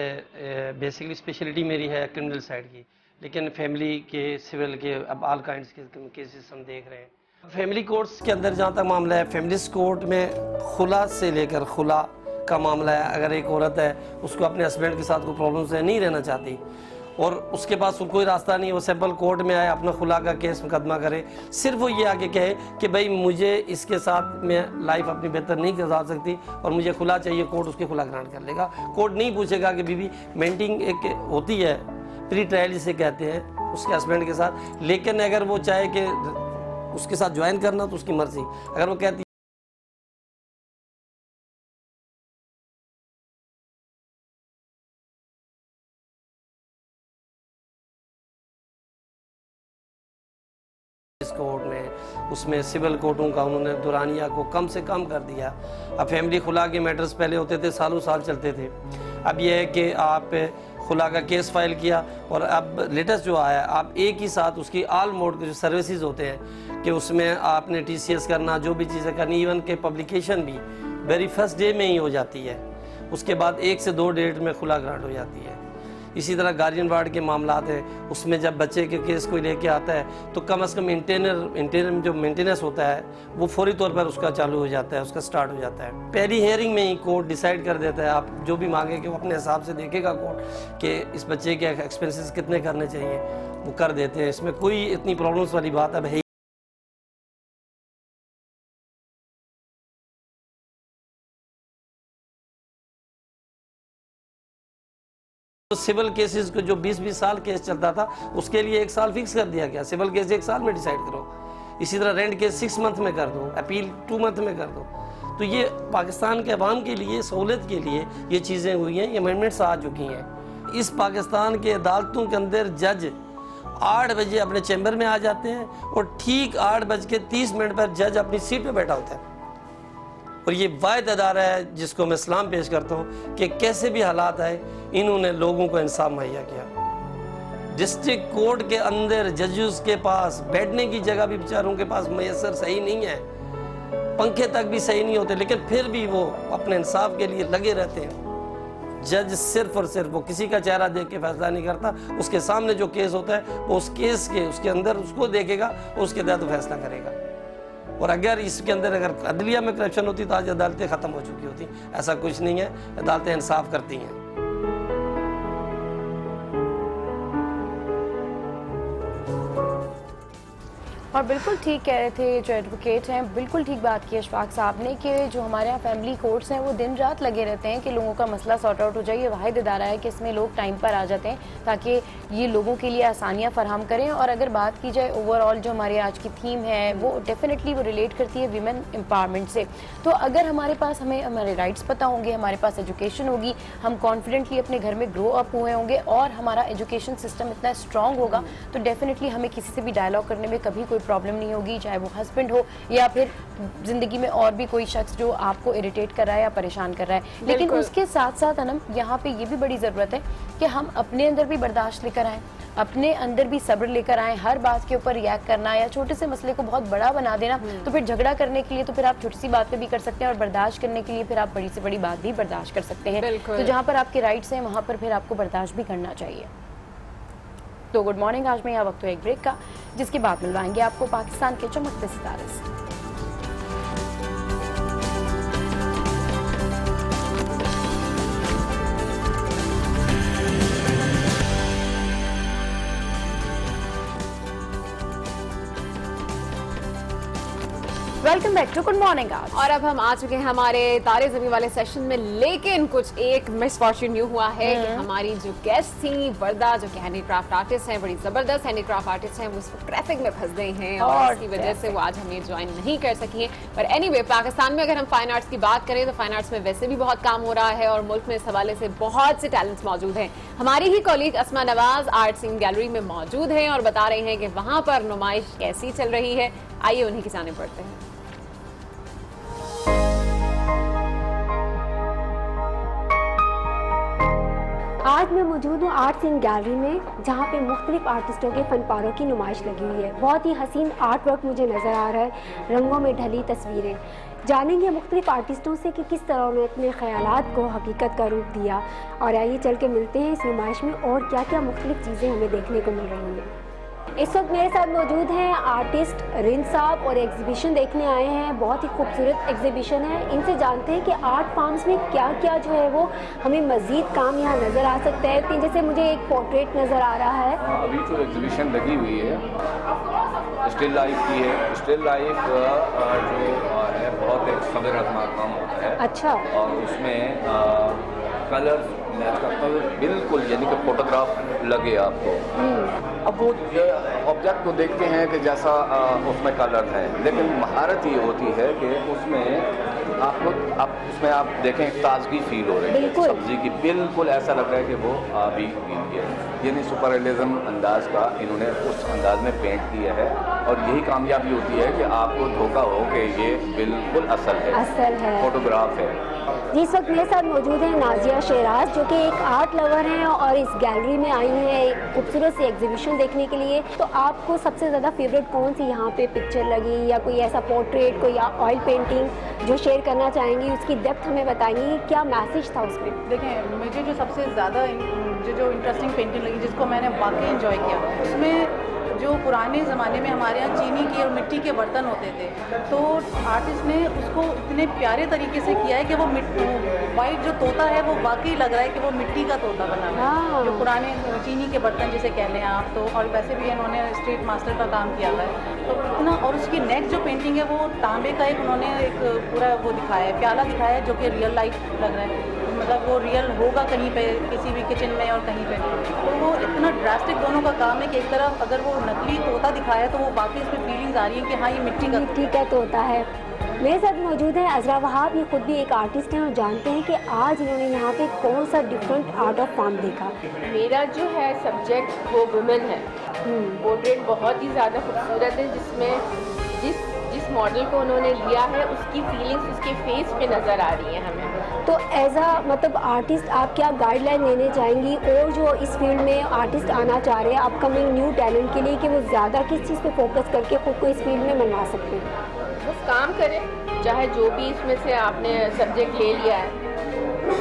बेसिकली स्पेशलिटी मेरी है क्रिमिनल साइड की, लेकिन फैमिली के, सिविल के, अब ऑल काइंड्स के केसेस हम देख रहे हैं। फैमिली कोर्ट्स के अंदर जहाँ तक मामला है, फैमिलीज कोर्ट में खुला से लेकर खुला का मामला है। अगर एक औरत है, उसको अपने हस्बैंड के साथ कोई प्रॉब्लम से नहीं रहना चाहती और उसके पास कोई रास्ता नहीं, वो सिंपल कोर्ट में आए, अपना खुला का केस मुकदमा करे, सिर्फ वो ये आके कहे कि भाई मुझे इसके साथ मैं लाइफ अपनी बेहतर नहीं गुजार सकती और मुझे खुला चाहिए, कोर्ट उसके खुला ग्रांट कर लेगा। कोर्ट नहीं पूछेगा कि बीवी मेंटिंग एक होती है, प्री ट्रायल जिसे कहते हैं, उसके हस्बैंड के साथ, लेकिन अगर वो चाहे कि उसके साथ ज्वाइन करना तो उसकी मर्जी। अगर वो कहती कोर्ट में, उसमें सिविल कोर्टों का उन्होंने दुरानिया को कम से कम कर दिया। अब फैमिली खुला के मैटर्स पहले होते थे, सालों साल चलते थे। अब यह है कि आप खुला का केस फाइल किया और अब लेटेस्ट जो आया, आप एक ही साथ उसकी ऑल मोड के जो सर्विसेज होते हैं कि उसमें आपने TCS करना, जो भी चीज़ें करनी, इवन के पब्लिकेशन भी वेरी फर्स्ट डे में ही हो जाती है। उसके बाद 1 से 2 डेट में खुला ग्रांट हो जाती है। इसी तरह गार्जियन वार्ड के मामला हैं, उसमें जब बच्चे के केस कोई लेके आता है तो कम से कम इंटेनर जो मेंटेनेंस होता है वो फौरी तौर पर उसका चालू हो जाता है, उसका स्टार्ट हो जाता है। पहली हियरिंग में ही कोर्ट डिसाइड कर देता है, आप जो भी मांगेंगे वो अपने हिसाब से देखेगा कोर्ट कि इस बच्चे के एक्सपेंसेस कितने करने चाहिए, वो कर देते हैं। इसमें कोई इतनी प्रॉब्लम्स वाली बात अब है। तो सिविल केसेस को जो 20-20 साल केस चलता था, उसके लिए 1 साल फिक्स कर दिया गया। सिविल केस 1 साल में डिसाइड करो। इसी तरह रेंट केस 6 मंथ में कर दो, अपील 2 मंथ में कर दो। तो ये पाकिस्तान के अवाम के लिए, सहूलत के लिए ये चीज़ें हुई हैं, ये अमेंडमेंट्स आ चुकी हैं। इस पाकिस्तान के अदालतों के अंदर जज 8 बजे अपने चैम्बर में आ जाते हैं और ठीक 8:30 पर जज अपनी सीट पर बैठा होता है। और ये वाहिद अदारा है जिसको मैं सलाम पेश करता हूँ कि कैसे भी हालात आए, इन्होंने लोगों को इंसाफ मुहैया किया। डिस्ट्रिक्ट कोर्ट के अंदर जजेस के पास बैठने की जगह भी बेचारों के पास मैसर सही नहीं है, पंखे तक भी सही नहीं होते, लेकिन फिर भी वो अपने इंसाफ के लिए लगे रहते हैं। जज सिर्फ और सिर्फ वो किसी का चेहरा देख के फैसला नहीं करता, उसके सामने जो केस होता है वो उस केस के उसके अंदर उसको देखेगा, उसके तहत फैसला करेगा। और अगर इसके अंदर अगर अदलिया में करप्शन होती तो आज अदालतें ख़त्म हो चुकी होती। ऐसा कुछ नहीं है, अदालतें इंसाफ करती हैं। और बिल्कुल ठीक कह रहे थे जो एडवोकेट हैं, बिल्कुल ठीक बात की अशफाक साहब ने कि जो हमारे यहाँ फैमिली कोर्ट्स हैं वो दिन रात लगे रहते हैं कि लोगों का मसला सॉर्ट आउट हो जाए। ये वाहिद इदारा है कि इसमें लोग टाइम पर आ जाते हैं ताकि ये लोगों के लिए आसानियाँ फराहम करें। और अगर बात की जाए ओवरऑल जो हमारी आज की थीम है वो डेफिनेटली वो रिलेट करती है वीमेन एम्पावरमेंट से। तो अगर हमारे पास हमें हमारे राइट्स पता होंगे, हमारे पास एजुकेशन होगी, हम कॉन्फिडेंटली अपने घर में ग्रो अप हुए होंगे और हमारा एजुकेशन सिस्टम इतना स्ट्रॉन्ग होगा तो डेफिनेटली हमें किसी से भी डायलॉग करने में कभी कोई प्रॉब्लम नहीं होगी, चाहे वो हस्बैंड हो या फिर जिंदगी में और भी कोई शख्स जो आपको इरिटेट कर रहा है या परेशान कर रहा है। लेकिन उसके साथ साथ अनम यहाँ पे ये भी बड़ी ज़रूरत है कि हम अपने अंदर भी बर्दाश्त लेकर आएँ, अपने अंदर भी सब्र लेकर आएँ। हर बात के ऊपर रिएक्ट करना या छोटे से मसले को बहुत बड़ा बना देना, तो फिर झगड़ा करने के लिए तो फिर आप छोटी सी बात पे भी कर सकते हैं और बर्दाश्त करने के लिए फिर आप बड़ी से बड़ी बात भी बर्दाश्त कर सकते हैं। तो जहाँ पर आपके राइट्स हैं वहाँ पर फिर आपको बर्दाश्त भी करना चाहिए। तो गुड मॉर्निंग, आज में यहाँ वक्त है एक ब्रेक का, जिसके बाद मिलवाएंगे आपको पाकिस्तान के चमकते सितारे से। Welcome back to good morning आज। और अब हम आ चुके हैं हमारे तारे जमी वाले सेशन में, लेकिन कुछ एक मिसफॉर्चून यूं हुआ है कि हमारी जो गेस्ट थी वर्दा, जो कि हैंडीक्राफ्ट आर्टिस्ट हैं, बड़ी जबरदस्त हैंडीक्राफ्ट आर्टिस्ट हैं, वो इस वक्त ट्रैफिक में फंस गई हैं और इसकी वजह से वो आज हमें ज्वाइन नहीं कर सकी हैं। पर एनीवे, पाकिस्तान में अगर हम फाइन आर्ट्स की बात करें तो फाइन आर्ट्स में वैसे भी बहुत काम हो रहा है और मुल्क में इस हवाले से बहुत से टैलेंट्स मौजूद हैं। हमारी ही कॉलीग अस्मा नवाज आर्ट सीन गैलरी में मौजूद हैं और बता रहे हैं कि वहां पर नुमाइश कैसी चल रही है। आइए उन्हीं की जाने पड़ते हैं। आज मैं मौजूद हूँ आर्ट सीन गैलरी में, जहाँ पे मुख्तलिफ आर्टिस्टों के फनपारों की नुमाइश लगी हुई है। बहुत ही हसीन आर्ट वर्क मुझे नज़र आ रहा है, रंगों में ढली तस्वीरें। जानेंगे मुख्तलिफ आर्टिस्टों से कि किस तरह उन्होंने अपने ख्यालात को हकीकत का रूप दिया। और आइए चल के मिलते हैं इस नुमाइश में और क्या क्या मुख्तलिफ चीज़ें हमें देखने को मिल रही हैं। इस वक्त मेरे साथ मौजूद हैं आर्टिस्ट रिन साहब और एग्जीबिशन देखने आए हैं। बहुत ही खूबसूरत एग्जीबिशन है। इनसे जानते हैं कि आर्ट फॉर्म्स में क्या क्या जो है वो हमें मज़ीद काम यहाँ नज़र आ सकता है। जैसे मुझे एक पोर्ट्रेट नज़र आ रहा है। अभी जो एग्जीबिशन लगी हुई है स्टिल लाइफ की है। स्टिल लाइफ जो है बहुत एक सब्र रखना काम होता है। अच्छा। और उसमें कलर बिल्कुल यानी कि फोटोग्राफ लगे आपको। अब वो ऑब्जेक्ट को देखते हैं कि जैसा उसमें कलर है, लेकिन महारत ये होती है कि उसमें उसमें आप देखें ताजगी फील हो रही है सब्जी की। बिल्कुल ऐसा लग रहा है कि वो अभी बीत गया, यानी सुपर रियलिज्म अंदाज का इन्होंने उस अंदाज में पेंट किया है। और यही कामयाबी होती है कि आपको धोखा हो कि ये बिल्कुल असल है, फोटोग्राफ है। जिस वक्त मेरे साथ मौजूद है नाजिया शेराज, जो कि एक आर्ट लवर हैं और इस गैलरी में आई हैं एक खूबसूरत सी एग्जीबिशन देखने के लिए। तो आपको सबसे ज़्यादा फेवरेट कौन सी यहाँ पे पिक्चर लगी, या कोई ऐसा पोर्ट्रेट, कोई ऑयल पेंटिंग जो शेयर करना चाहेंगी, उसकी डेप्थ हमें बताएंगी, क्या मैसेज था उसमें? देखें, मुझे जो सबसे ज़्यादा जो इंटरेस्टिंग पेंटिंग लगी, जिसको मैंने वाकई एंजॉय किया, उसमें जो पुराने ज़माने में हमारे यहाँ चीनी के और मिट्टी के बर्तन होते थे, तो आर्टिस्ट ने उसको इतने प्यारे तरीके से किया है कि वो वाइट जो तोता है वो वाकई लग रहा है कि वो मिट्टी का तोता बना हुआ है। जो पुराने चीनी के बर्तन जिसे कह लें आप, तो और वैसे भी इन्होंने स्ट्रीट मास्टर का काम किया हुआ है। तो इतना, और उसकी नेक्स्ट जो पेंटिंग है वो तांबे का एक उन्होंने एक पूरा वो दिखाया है, प्याला दिखाया है, जो कि रियल लाइफ लग रहा है। मतलब वो रियल होगा कहीं पे, किसी भी किचन में और कहीं पे। तो वो इतना ड्रास्टिक दोनों का काम है कि एक तरफ अगर वो नकली तोता दिखाया तो वो बाकी इसमें फीलिंग्स आ रही है कि हाँ ये मिट्टी का तोता है। मेरे साथ मौजूद है अजरा वहाब, ये खुद भी एक आर्टिस्ट हैं और जानते हैं कि आज इन्होंने यहाँ पे कौन सा डिफरेंट आर्ट ऑफ फॉर्म देखा। मेरा जो है सब्जेक्ट वो वुमेन है। पोर्ट्रेट बहुत ही ज़्यादा खूबसूरत है, जिसमें जिस मॉडल को उन्होंने लिया है उसकी फीलिंग्स उसके फेस पे नज़र आ रही है हमें। तो एज आ मतलब आर्टिस्ट आप क्या गाइडलाइन देने चाहेंगी और जो इस फील्ड में आर्टिस्ट आना चाह रहे हैं अपकमिंग न्यू टैलेंट के लिए, कि वो ज़्यादा किस चीज़ पे फोकस करके खुद को इस फील्ड में मनवा सकते हैं? वो काम करें, चाहे जो भी इसमें से आपने सब्जेक्ट ले लिया है,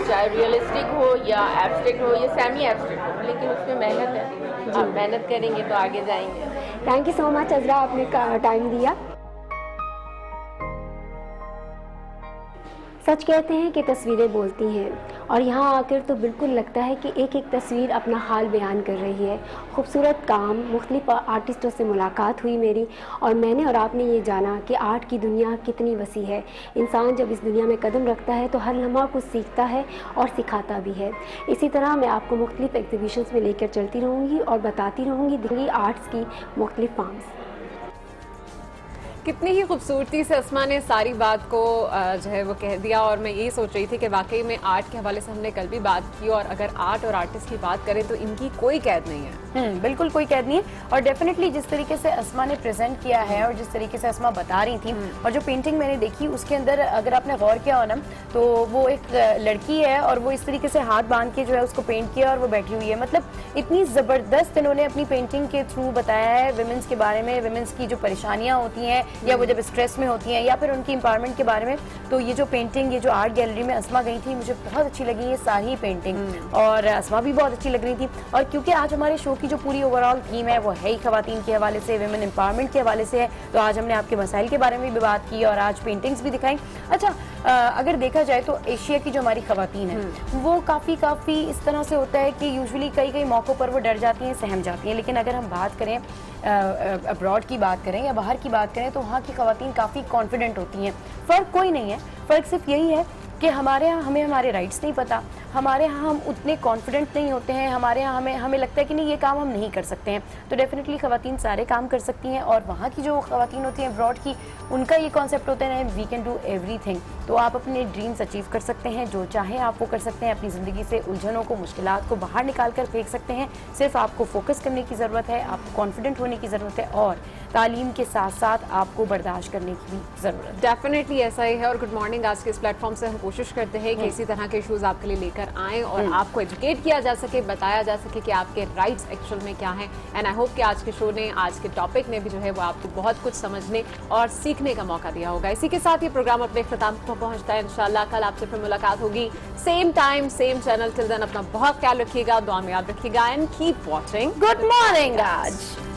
चाहे रियलिस्टिक हो या एब्स्ट्रैक्ट हो या सेमी एब्स्ट्रैक्ट हो, लेकिन उसमें मेहनत है। आप मेहनत करेंगे तो आगे जाएंगे। थैंक यू सो मच अजरा, आपने टाइम दिया। सच कहते हैं कि तस्वीरें बोलती हैं, और यहाँ आकर तो बिल्कुल लगता है कि एक एक तस्वीर अपना हाल बयान कर रही है। खूबसूरत काम, मुख्तलिफ आर्टिस्टों से मुलाकात हुई मेरी, और मैंने और आपने ये जाना कि आर्ट की दुनिया कितनी वसी है। इंसान जब इस दुनिया में कदम रखता है तो हर लम्हा कुछ सीखता है और सिखाता भी है। इसी तरह मैं आपको मुख्तलिफ एग्जीबिशंस में लेकर चलती रहूँगी और बताती रहूँगी दिल्ली आर्ट्स की मुख्तलिफ फॉर्म्स। कितनी ही खूबसूरती से अस्मा ने सारी बात को जो है वो कह दिया। और मैं यही सोच रही थी कि वाकई में आर्ट के हवाले से हमने कल भी बात की, और अगर आर्ट और आर्टिस्ट की बात करें तो इनकी कोई कैद नहीं है। बिल्कुल कोई कैद नहीं है। और डेफिनेटली जिस तरीके से अस्मा ने प्रेजेंट किया है और जिस तरीके से अस्मा बता रही थी, और जो पेंटिंग मैंने देखी उसके अंदर अगर आपने गौर किया हो ना, तो वो एक लड़की है और वो इस तरीके से हाथ बांध के जो है उसको पेंट किया और वो बैठी हुई है। मतलब इतनी ज़बरदस्त इन्होंने अपनी पेंटिंग के थ्रू बताया है विमेंस के बारे में, विमेंस की जो परेशानियाँ होती हैं या वो जब स्ट्रेस में होती हैं, या फिर उनकी एम्पावरमेंट के बारे में। तो ये जो पेंटिंग, ये जो आर्ट गैलरी में अस्मा गई थी, मुझे बहुत अच्छी लगी ये सारी पेंटिंग, और अस्मा भी बहुत अच्छी लग रही थी। और क्योंकि आज हमारे शो की जो पूरी ओवरऑल थीम है वो है ही खवातीन के हवाले से, विमेन एम्पावरमेंट के हवाले से है, तो आज हमने आपके मसाइल के बारे में भी बात की और आज पेंटिंग्स भी दिखाई। अच्छा, अगर देखा जाए तो एशिया की जो हमारी खवातीन है वो काफ़ी इस तरह से होता है कि यूजुअली कई मौक़ों पर वो डर जाती हैं, सहम जाती हैं। लेकिन अगर हम बात करें अब्रॉड की बात करें या बाहर की बात करें तो वहाँ की खवातीन काफ़ी कॉन्फिडेंट होती हैं। फ़र्क कोई नहीं है, फ़र्क सिर्फ यही है कि हमारे यहाँ हमें हमारे राइट्स नहीं पता, हमारे यहाँ हम उतने कॉन्फिडेंट नहीं होते हैं, हमारे यहाँ हमें लगता है कि नहीं ये काम हम नहीं कर सकते हैं। तो डेफिनेटली खवातीन सारे काम कर सकती हैं और वहाँ की जो खवातीन होती हैं अब्रॉड की, उनका ये कॉन्सेप्ट होता है वी कैन डू एवरीथिंग। तो आप अपने ड्रीम्स अचीव कर सकते हैं, जो चाहें आप वो कर सकते हैं, अपनी ज़िंदगी से उलझनों को, मुश्किलात को बाहर निकाल कर फेंक सकते हैं। सिर्फ आपको फोकस करने की ज़रूरत है, आपको कॉन्फिडेंट होने की ज़रूरत है और तालीम के साथ साथ आपको बर्दाश्त करने की भी ज़रूरत है। डेफिनेटली ऐसा ही है। और गुड मॉर्निंग आज के इस प्लेटफॉर्म से हम कोशिश करते हैं कि इसी तरह के इश्यूज आपके लिए लेकर आएँ और आपको एजुकेट किया जा सके, बताया जा सके कि आपके राइट्स एक्चुअल में क्या हैं। एंड आई होप कि आज के शो ने, आज के टॉपिक ने भी जो है वो आपको बहुत कुछ समझने और सीखने का मौका दिया होगा। इसी के साथ ये प्रोग्राम अपने इख्तिताम पर पहुंचता है। इंशाल्लाह कल आपसे फिर मुलाकात होगी, same time same channel. Till then अपना बहुत ख्याल रखिएगा, दुआ में याद रखिएगा and keep watching good morning आज।